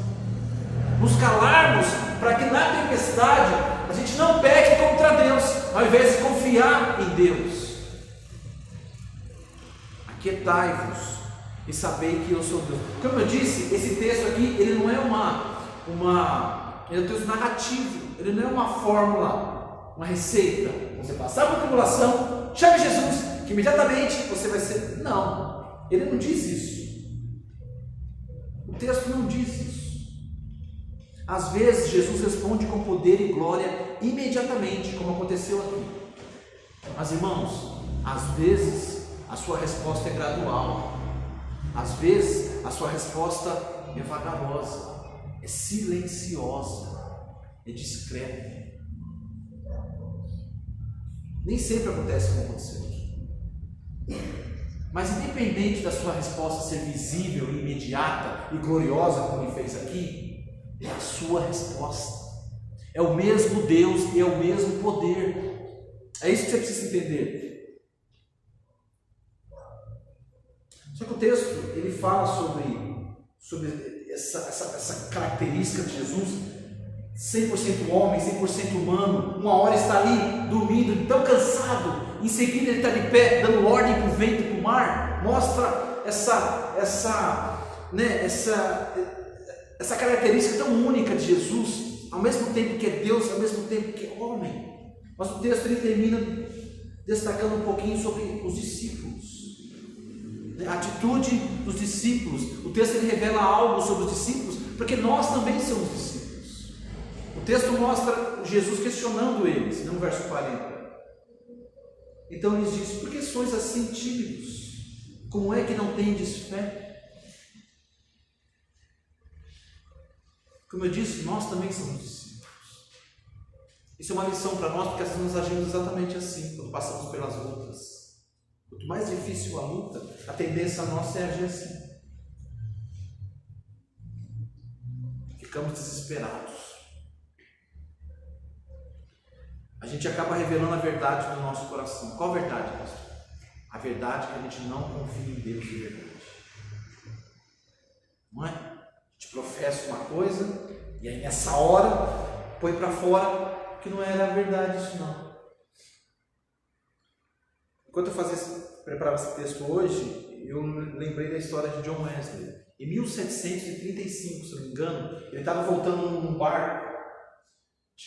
Nos calarmos para que na tempestade a gente não peque contra Deus, ao invés de confiar em Deus. Aquietai-vos e sabei que eu sou Deus. Como eu disse, esse texto aqui, ele não é ele é um texto narrativo, ele não é uma fórmula, uma receita. Você passar por tribulação, chame Jesus, que imediatamente você vai ser. Não, ele não diz isso. O texto não diz isso. Às vezes Jesus responde com poder e glória imediatamente, como aconteceu aqui. Mas irmãos, às vezes a sua resposta é gradual. Às vezes a sua resposta é vagarosa, é silenciosa, é discreta. Nem sempre acontece como aconteceu aqui. Mas independente da sua resposta ser visível, imediata e gloriosa, como ele fez aqui, é a sua resposta. É o mesmo Deus e é o mesmo poder. É isso que você precisa entender. Só que o texto, ele fala sobre essa característica de Jesus, 100% homem, 100% humano. Uma hora está ali, dormindo, tão cansado, em seguida ele está de pé, dando ordem para o vento e para o mar. Mostra essa característica tão única de Jesus, ao mesmo tempo que é Deus, ao mesmo tempo que é homem. Mas o texto ele termina destacando um pouquinho sobre os discípulos, a atitude dos discípulos. O texto ele revela algo sobre os discípulos, porque nós também somos discípulos. O texto mostra Jesus questionando eles, no verso 40. Então ele diz: por que sois assim tímidos? Como é que não tendes fé? Como eu disse, nós também somos discípulos. Isso é uma lição para nós, porque às vezes nós agimos exatamente assim, quando passamos pelas lutas. Quanto mais difícil a luta, a tendência nossa é agir assim. Ficamos desesperados. A gente acaba revelando a verdade do nosso coração. Qual a verdade, pastor? A verdade é que a gente não confia em Deus de verdade. Não é? A gente professa uma coisa e aí nessa hora põe para fora que não era verdade isso não. Enquanto eu preparava esse texto hoje, eu lembrei da história de John Wesley. Em 1735, se não me engano, ele estava voltando num barco,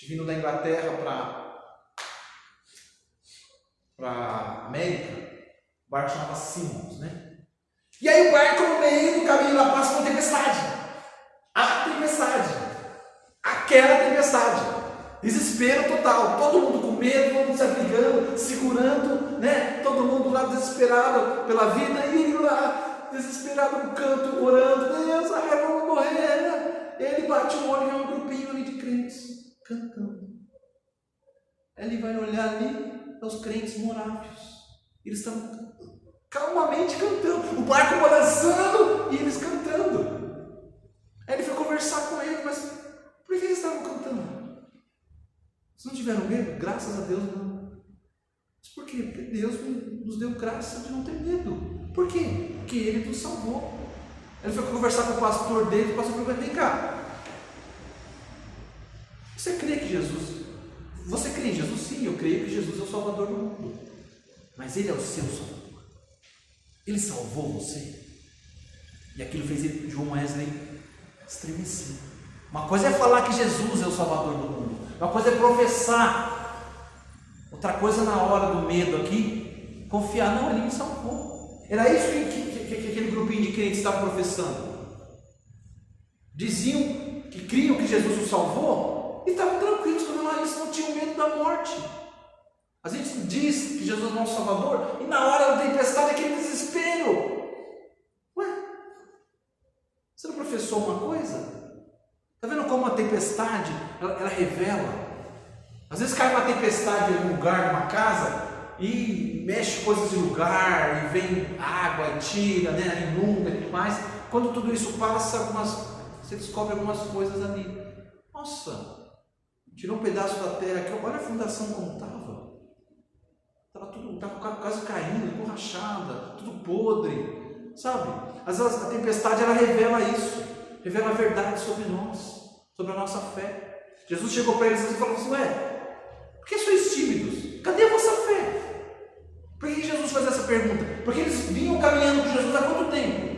vindo da Inglaterra para América. O barco chamava Simmons, né? E aí o barco no meio do caminho lá passa uma tempestade. A tempestade. Aquela tempestade. Desespero total, todo mundo com medo, todo mundo se abrigando, segurando, né? Todo mundo lá desesperado pela vida, e ele lá desesperado no canto, orando: Deus, vamos morrer, né? Ele bate o olho e vê um grupinho ali de crentes cantando. Ele vai olhar ali, os crentes morávios, eles estão calmamente cantando, o barco balançando e eles cantando. Aí ele foi conversar com eles: mas por que eles estavam cantando? Vocês não tiveram medo? Graças a Deus não. Mas por quê? Porque Deus nos deu graça de não ter medo. Por quê? Porque Ele nos salvou. Ele foi conversar com o pastor dele, o pastor falou: vem cá, você crê que Jesus... Você crê em Jesus? Sim, eu creio que Jesus é o Salvador do mundo. Mas Ele é o seu Salvador. Ele salvou você. E aquilo fez John Wesley estremecer. Uma coisa é falar que Jesus é o Salvador do mundo. Uma coisa é professar. Outra coisa, na hora do medo aqui, confiar: não, Ele me salvou. Era isso que aquele grupinho de crentes estava professando. Diziam que criam que Jesus os salvou e estavam tranquilos quando eles não tinham medo da morte. A gente diz que Jesus é o nosso Salvador e na hora da tempestade aquele desespero. Ué, você não professou uma coisa? Está vendo como a tempestade, ela revela? Às vezes cai uma tempestade em um lugar, numa casa, e mexe coisas de lugar, e vem água, e tira, né, inunda e tudo mais. Quando tudo isso passa, você descobre algumas coisas ali. Nossa, tirou um pedaço da terra aqui, olha a fundação como estava. Estava quase caindo, tudo rachada, tudo podre, sabe? Às vezes a tempestade ela revela isso, revela a verdade sobre nós, sobre a nossa fé. Jesus chegou para eles e falou assim: por que sois tímidos? Cadê a vossa fé? Por que Jesus faz essa pergunta? Porque eles vinham caminhando com Jesus há quanto tempo?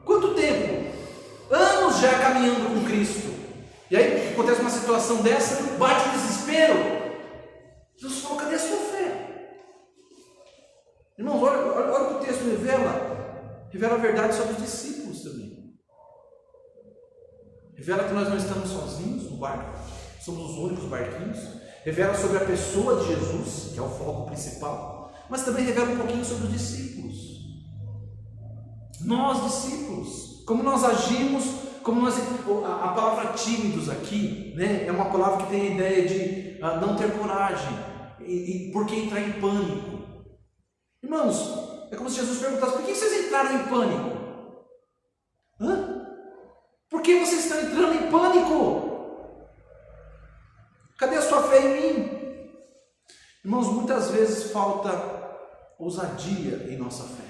Quanto tempo? Anos já caminhando com Cristo. E aí acontece uma situação dessa, bate o desespero. Jesus falou: cadê a sua fé? Irmãos, olha o que o texto revela. Revela a verdade sobre os discípulos também. Revela que nós não estamos sozinhos no barco, somos os únicos barquinhos. Revela sobre a pessoa de Jesus, que é o foco principal, mas também revela um pouquinho sobre os discípulos. Nós, discípulos, como nós agimos, a palavra tímidos aqui, né, é uma palavra que tem a ideia de não ter coragem, e por que entrar em pânico? Irmãos, é como se Jesus perguntasse: por que vocês entraram em pânico? Por que vocês estão entrando em pânico? Cadê a sua fé em mim? Irmãos, muitas vezes falta ousadia em nossa fé.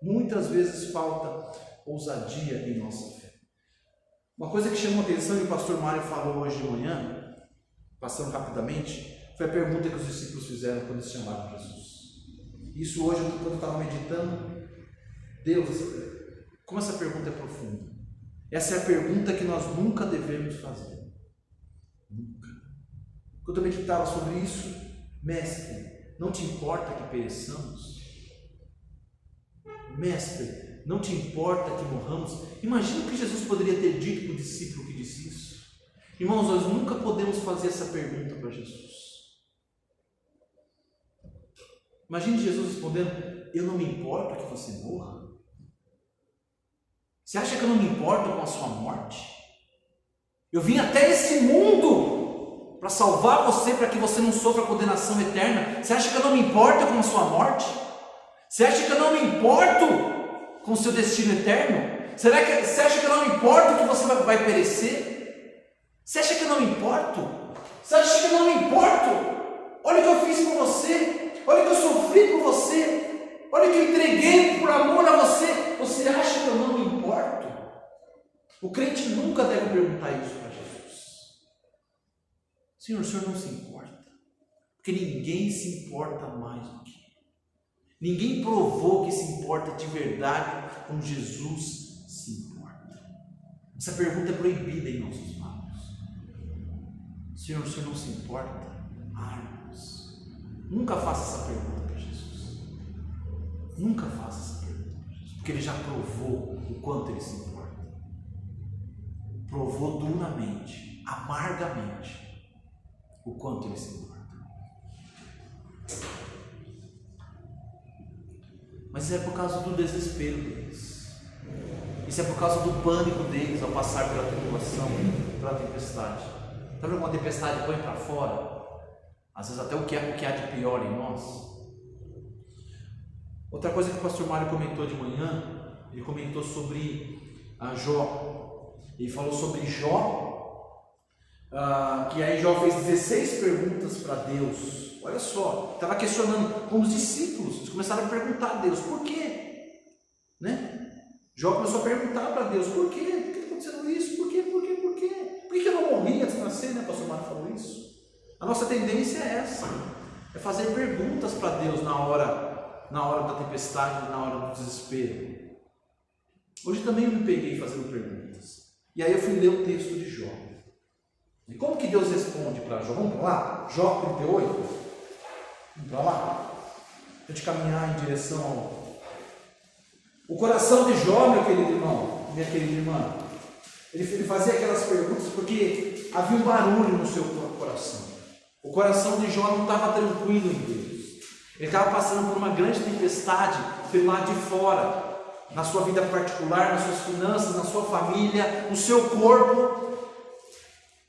Muitas vezes falta ousadia em nossa fé. Uma coisa que chamou a atenção, e o pastor Mário falou hoje de manhã, passando rapidamente, foi a pergunta que os discípulos fizeram quando eles chamaram Jesus. Isso hoje, quando eu estava meditando, Deus, como essa pergunta é profunda. Essa é a pergunta que nós nunca devemos fazer. Nunca. Quando eu meditava sobre isso: Mestre, não te importa que pereçamos? Mestre, não te importa que morramos? Imagina o que Jesus poderia ter dito para o discípulo que disse isso. Irmãos, nós nunca podemos fazer essa pergunta para Jesus. Imagine Jesus respondendo: eu não me importo que você morra. Você acha que eu não me importo com a sua morte? Eu vim até esse mundo para salvar você, para que você não sofra condenação eterna. Você acha que eu não me importo com a sua morte? Você acha que eu não me importo com o seu destino eterno? Você acha que eu não me importo que você vai perecer? Você acha que eu não me importo? Você acha que eu não me importo? Olha o que eu fiz por você. Olha o que eu sofri por você. Olha o que eu entreguei por amor a você. Você acha que eu não me importo? O crente nunca deve perguntar isso para Jesus. Senhor, o Senhor não se importa? Porque ninguém se importa mais do que Ele. Ninguém provou que se importa de verdade como Jesus se importa. Essa pergunta é proibida em nossos lábios. Senhor, o Senhor não se importa? Irmãos, nunca faça essa pergunta para Jesus. Nunca faça essa pergunta para Jesus, porque Ele já provou o quanto Ele se importa. Provou duramente, amargamente, o quanto Ele se importa. Mas isso é por causa do desespero deles. Isso é por causa do pânico deles ao passar pela tribulação, pela tempestade. Está vendo como a tempestade põe para fora? Às vezes até o que há de pior em nós. Outra coisa que o pastor Mário comentou de manhã, ele comentou sobre Jó. Ele falou sobre Jó, que aí Jó fez 16 perguntas para Deus. Olha só, estava questionando com os discípulos. Eles começaram a perguntar a Deus: por quê? Né? Jó começou a perguntar para Deus: por quê? Por que está acontecendo isso? Por quê? Por quê? Por quê? Por que eu não morri antes de nascer? Né? O pastor Mário falou isso. A nossa tendência é essa: é fazer perguntas para Deus na hora da tempestade, na hora do desespero. Hoje também eu me peguei fazendo perguntas. E aí eu fui ler o texto de Jó. E como que Deus responde para Jó? Vamos para lá? Jó 38. Vamos para lá? Para a gente caminhar em direção ao... O coração de Jó, meu querido irmão, minha querida irmã, ele fazia aquelas perguntas porque havia um barulho no seu coração. O coração de Jó não estava tranquilo em Deus. Ele estava passando por uma grande tempestade pelo lado de fora, na sua vida particular, nas suas finanças, na sua família, no seu corpo.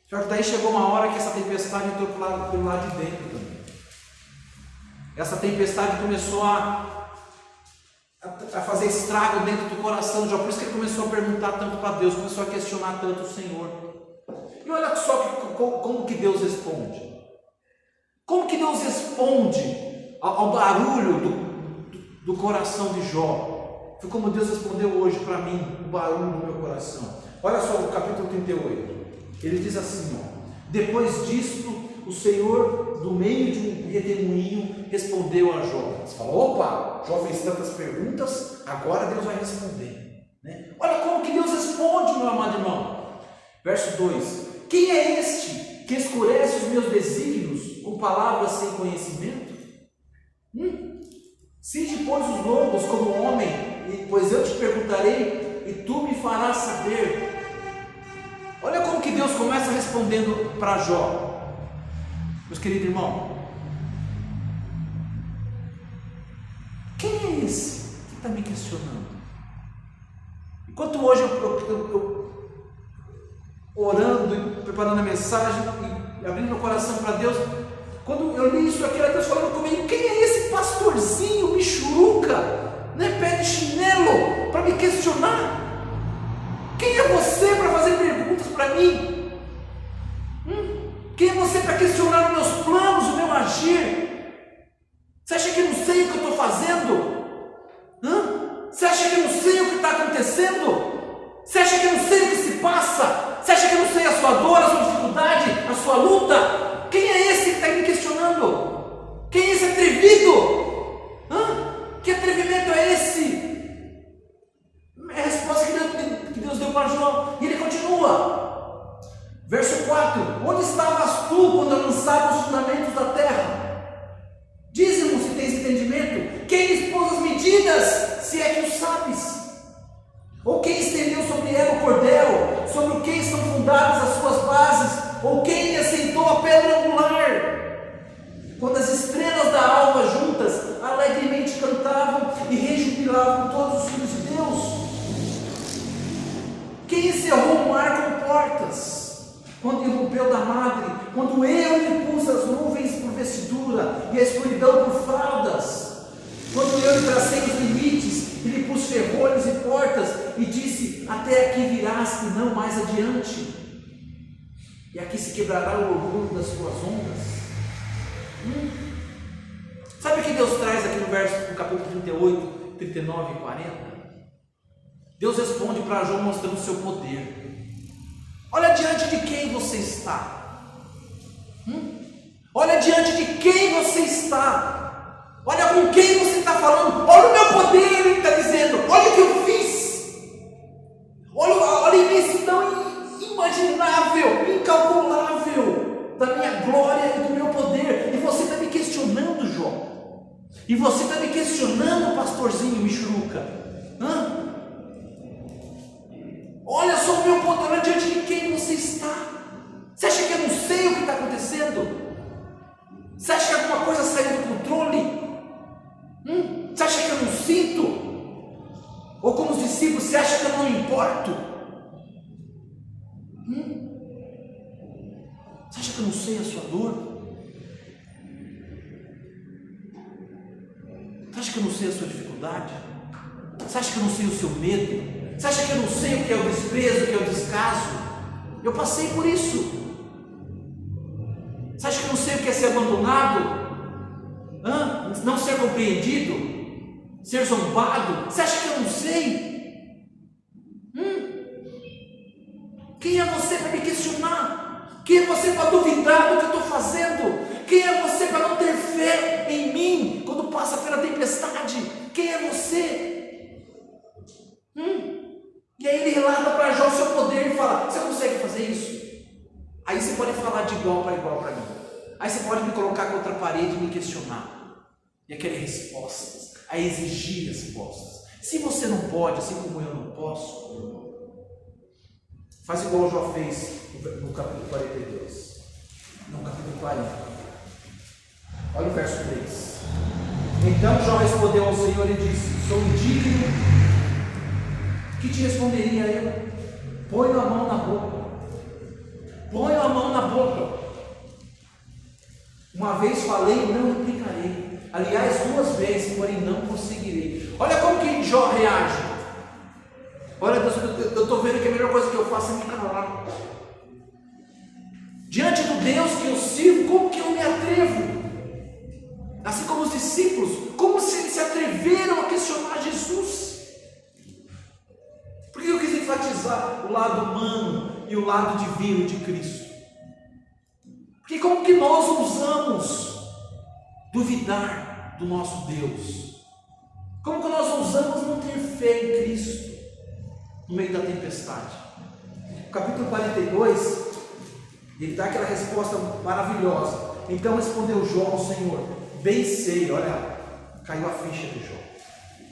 Só que daí chegou uma hora que essa tempestade entrou pelo lado de dentro também. Essa tempestade começou a fazer estrago dentro do coração de Jó. Por isso que ele começou a perguntar tanto para Deus, começou a questionar tanto o Senhor. E olha só como que Deus responde. Como que Deus responde ao barulho do coração de Jó? Foi como Deus respondeu hoje para mim, o barulho do meu coração. Olha só o capítulo 38. Ele diz assim, ó: depois disto, o Senhor, do meio de um redemoinho, respondeu a Jó. Você fala: opa, Jó fez tantas perguntas, agora Deus vai responder, né? Olha como que Deus responde, meu amado irmão. Verso 2: quem é este que escurece os meus desígnios com palavras sem conhecimento? Cinge, pois, os lombos como homem, pois eu te perguntarei e tu me farás saber. Olha como que Deus começa respondendo para Jó. Meus queridos irmãos, quem é esse que está me questionando? Enquanto hoje eu orando e preparando a mensagem e abrindo meu coração para Deus, quando eu li isso aqui, era Deus falando comigo: quem é esse pastorzinho, michuruca, né, pé de chinelo, para me questionar? Quem é você para fazer perguntas para mim? Quem é você para questionar os meus planos, o meu agir? Você acha que eu não sei o que eu estou fazendo? Você acha que eu não sei o que está acontecendo? Você acha que eu não sei o que se passa? Você acha que eu não sei a sua dor, a sua dificuldade, a sua luta? Quem é esse que está me questionando? Quem é esse atrevido? Que atrevimento é esse? É a resposta que Deus deu para Jó. E ele continua. Verso 4: onde estavas tu quando eu lançava os fundamentos da terra? Dize-me se tens entendimento. Quem expôs as medidas, se é que o sabes? Ou quem estendeu sobre ela o cordel, sobre o que estão fundadas as suas bases? Ou quem lhe assentou a pedra angular? Quando as estrelas da alva juntas alegremente cantavam e rejubilavam todos os filhos de Deus? Quem encerrou o mar com portas? Quando irrompeu da madre, quando eu lhe pus as nuvens por vestidura e a escuridão por fraldas, quando eu lhe tracei os limites e lhe pus ferrolhos e portas e disse: até aqui virás e não mais adiante, e aqui se quebrará o orgulho das suas ondas. Sabe o que Deus traz aqui no capítulo 38, 39 e 40? Deus responde para Jó mostrando o seu poder. Olha diante de quem você está. Olha diante de quem você está. Olha com quem você está falando. Olha o meu poder, ele está dizendo. Olha o que eu fiz. Olha a imensidão inimaginável, incalculável da minha glória e do meu poder. E você está me questionando, Jó. E você está me questionando, pastorzinho michuruca. Olha só o meu poder, olha diante de quem você está. Você acha que eu não sei o que está acontecendo? Você acha que alguma coisa saiu do controle? Você acha que eu não sinto? Ou como os discípulos, você acha que eu não me importo? Você acha que eu não sei a sua dor? Você acha que eu não sei a sua dificuldade? Você acha que eu não sei o seu medo? Você acha que eu não sei o que é o desprezo, o que é o descaso? Eu passei por isso. Você acha que eu não sei o que é ser abandonado? Não ser compreendido? Ser zombado? Você acha que eu não sei? Quem é você para me questionar? Quem é você para duvidar do que eu estou fazendo? Quem é você para não ter fé em mim quando passa pela tempestade? Quem é você? E aí ele relata para Jó o seu poder e fala: você consegue fazer isso? Aí você pode falar de igual para mim. Aí você pode me colocar contra a parede e me questionar. E a querer respostas, a exigir respostas. Se você não pode, assim como eu não posso, faz igual o Jó fez no capítulo 42. No capítulo 40. Olha o verso 3. Então Jó respondeu ao Senhor e disse: sou indigno. Que te responderia eu? Ponho a mão na boca. Ponho a mão na boca. Uma vez falei, não replicarei. Aliás, 2 vezes, porém não conseguirei. Olha como que Jó reage. Olha, Deus, eu estou vendo que a melhor coisa que eu faço é me calar. Diante do Deus que eu sirvo, como que eu me atrevo? Assim como os discípulos, como se atreveram a questionar Jesus? Por que eu quis enfatizar o lado humano e o lado divino de Cristo? Porque como que nós ousamos duvidar do nosso Deus? Como que nós ousamos não ter fé em Cristo no meio da tempestade? No capítulo 42, ele dá aquela resposta maravilhosa. Então respondeu Jó ao Senhor: bem sei, olha, caiu a ficha de Jó.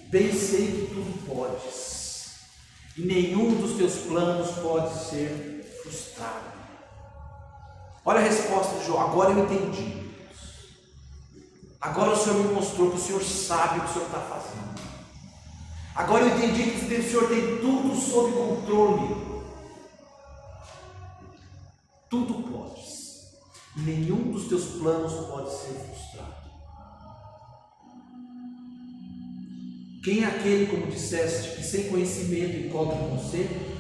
Bem sei que tudo podes, e nenhum dos teus planos pode ser frustrado. Olha a resposta de Jó: agora eu entendi. Agora o Senhor me mostrou que o Senhor sabe o que o Senhor está fazendo. Agora eu entendi que o Senhor tem tudo sob controle. Tudo podes, e nenhum dos teus planos pode ser frustrado. Quem é aquele, como disseste, que sem conhecimento encontra um conselho?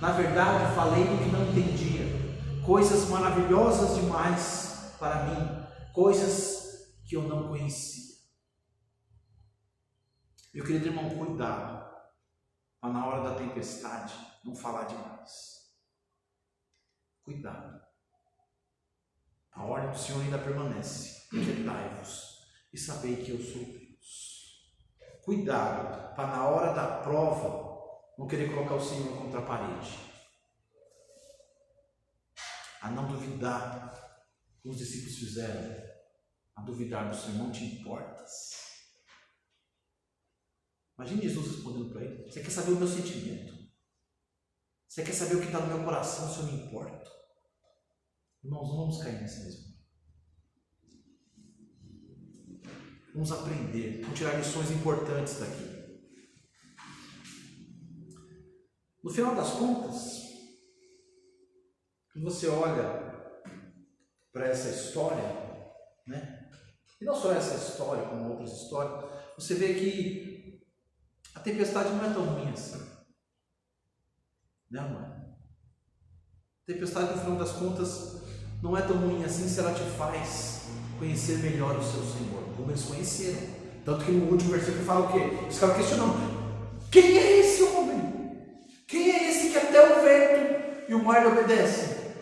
Na verdade, falei do que não entendia, coisas maravilhosas demais para mim, coisas que eu não conhecia. Meu querido irmão, cuidado, para na hora da tempestade não falar demais. Cuidado. A ordem do Senhor ainda permanece. Aquietai-vos e sabei que eu sou Deus. Cuidado, para na hora da prova não querer colocar o Senhor contra a parede. A não duvidar, como os discípulos fizeram. A duvidar do Senhor, não te importas. Imagine Jesus respondendo para ele: você quer saber o meu sentimento? Você quer saber o que está no meu coração, se eu me importo? Irmãos, não vamos cair nesse mesmo. Vamos aprender, vamos tirar lições importantes daqui. No final das contas, quando você olha para essa história, né? E não só essa história, como outras histórias, você vê que a tempestade não é tão ruim assim. Não é? A tempestade, no final das contas, não é tão ruim assim se ela te faz conhecer melhor o seu Senhor, como eles conheceram. Tanto que no último versículo fala o quê? Eles ficaram questionando: quem é esse homem? Quem é esse que até o vento e o mar lhe obedecem?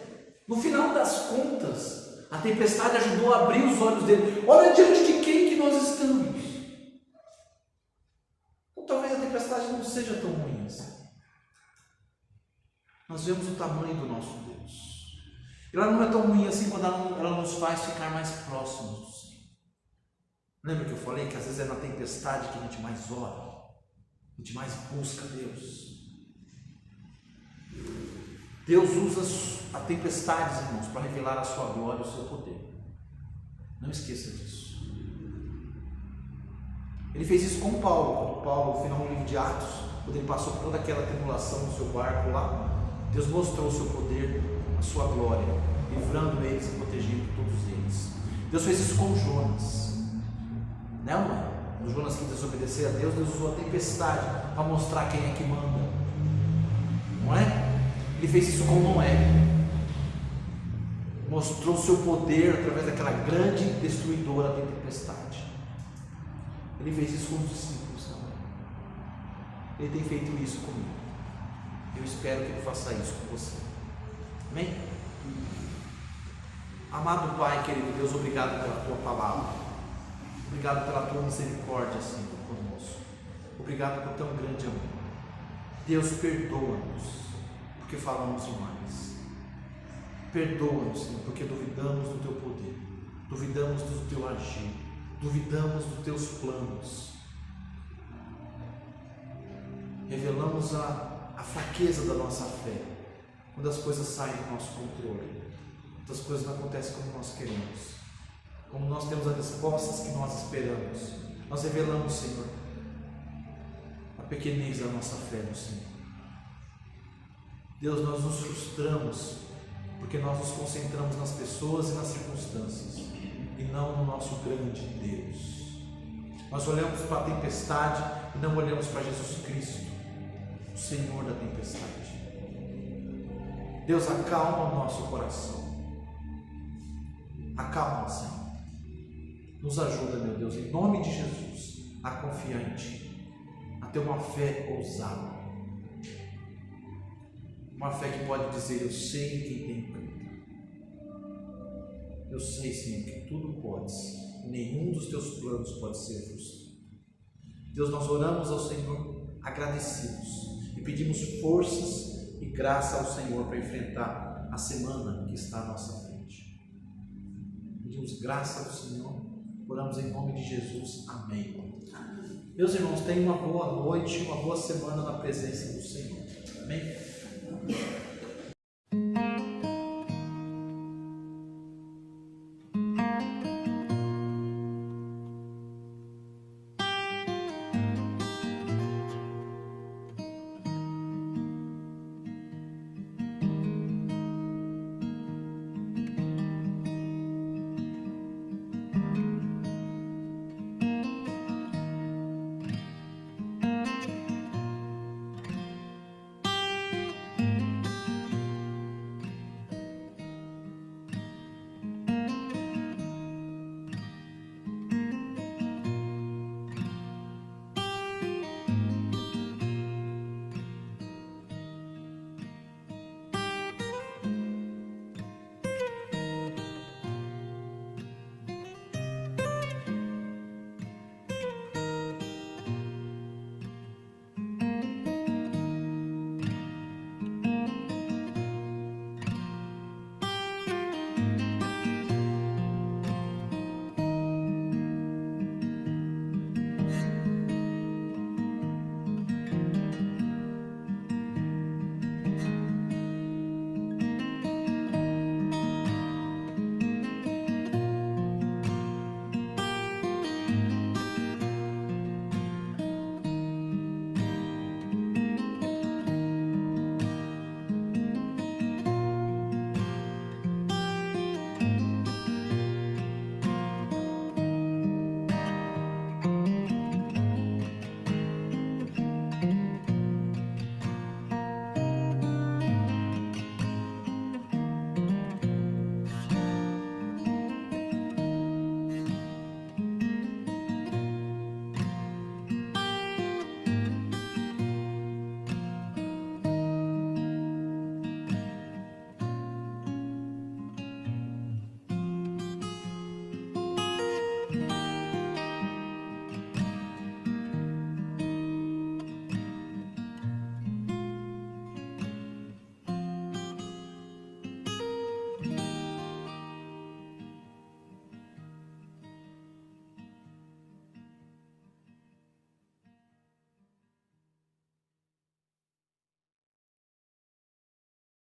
No final das contas, a tempestade ajudou a abrir os olhos dele. Olha diante de quem que nós estamos. Então talvez a tempestade não seja tão ruim assim. Nós vemos o tamanho do nosso Deus. Ela não é tão ruim assim quando ela nos faz ficar mais próximos do Senhor. Lembra que eu falei que às vezes é na tempestade que a gente mais ora, a gente mais busca Deus. Deus usa a tempestades, irmãos, para revelar a sua glória e o seu poder. Não esqueça disso. Ele fez isso com Paulo. Quando Paulo, no final do livro de Atos, quando ele passou por toda aquela tribulação no seu barco lá, Deus mostrou o seu poder, a sua glória, livrando eles e protegendo todos eles. Deus fez isso com Jonas, né, mãe? O Jonas que desobedeceu a Deus, Deus usou a tempestade para mostrar quem é que manda, não é? Ele fez isso com Noé, mostrou o seu poder através daquela grande destruidora da tempestade. Ele fez isso com os discípulos também. Ele tem feito isso comigo. Eu espero que Ele faça isso com você. Amém? Amado Pai, querido Deus, obrigado pela Tua palavra. Obrigado pela Tua misericórdia, Senhor, conosco. Obrigado por tão grande amor. Deus, perdoa-nos, porque falamos demais. Perdoa-nos, Senhor, porque duvidamos do Teu poder. Duvidamos do Teu agir. Duvidamos dos Teus planos. Revelamos a fraqueza da nossa fé, quando as coisas saem do nosso controle, quando as coisas não acontecem como nós queremos, como nós temos as respostas que nós esperamos. Nós revelamos, Senhor, a pequenez da nossa fé no Senhor. Deus, nós nos frustramos porque nós nos concentramos nas pessoas e nas circunstâncias e não no nosso grande Deus. Nós olhamos para a tempestade e não olhamos para Jesus Cristo, o Senhor da tempestade. Deus, acalma o nosso coração. Acalma, Senhor. Nos ajuda, meu Deus, em nome de Jesus, a confiar em Ti, a ter uma fé ousada. Uma fé que pode dizer: eu sei em quem tem crido. Eu sei, Senhor, que tudo podes, e nenhum dos Teus planos pode ser frustrado. Deus, nós oramos ao Senhor agradecidos e pedimos forças e graça ao Senhor para enfrentar a semana que está à nossa frente. Pedimos graça ao Senhor, oramos em nome de Jesus. Amém. Meus irmãos, tenham uma boa noite, uma boa semana na presença do Senhor. Amém.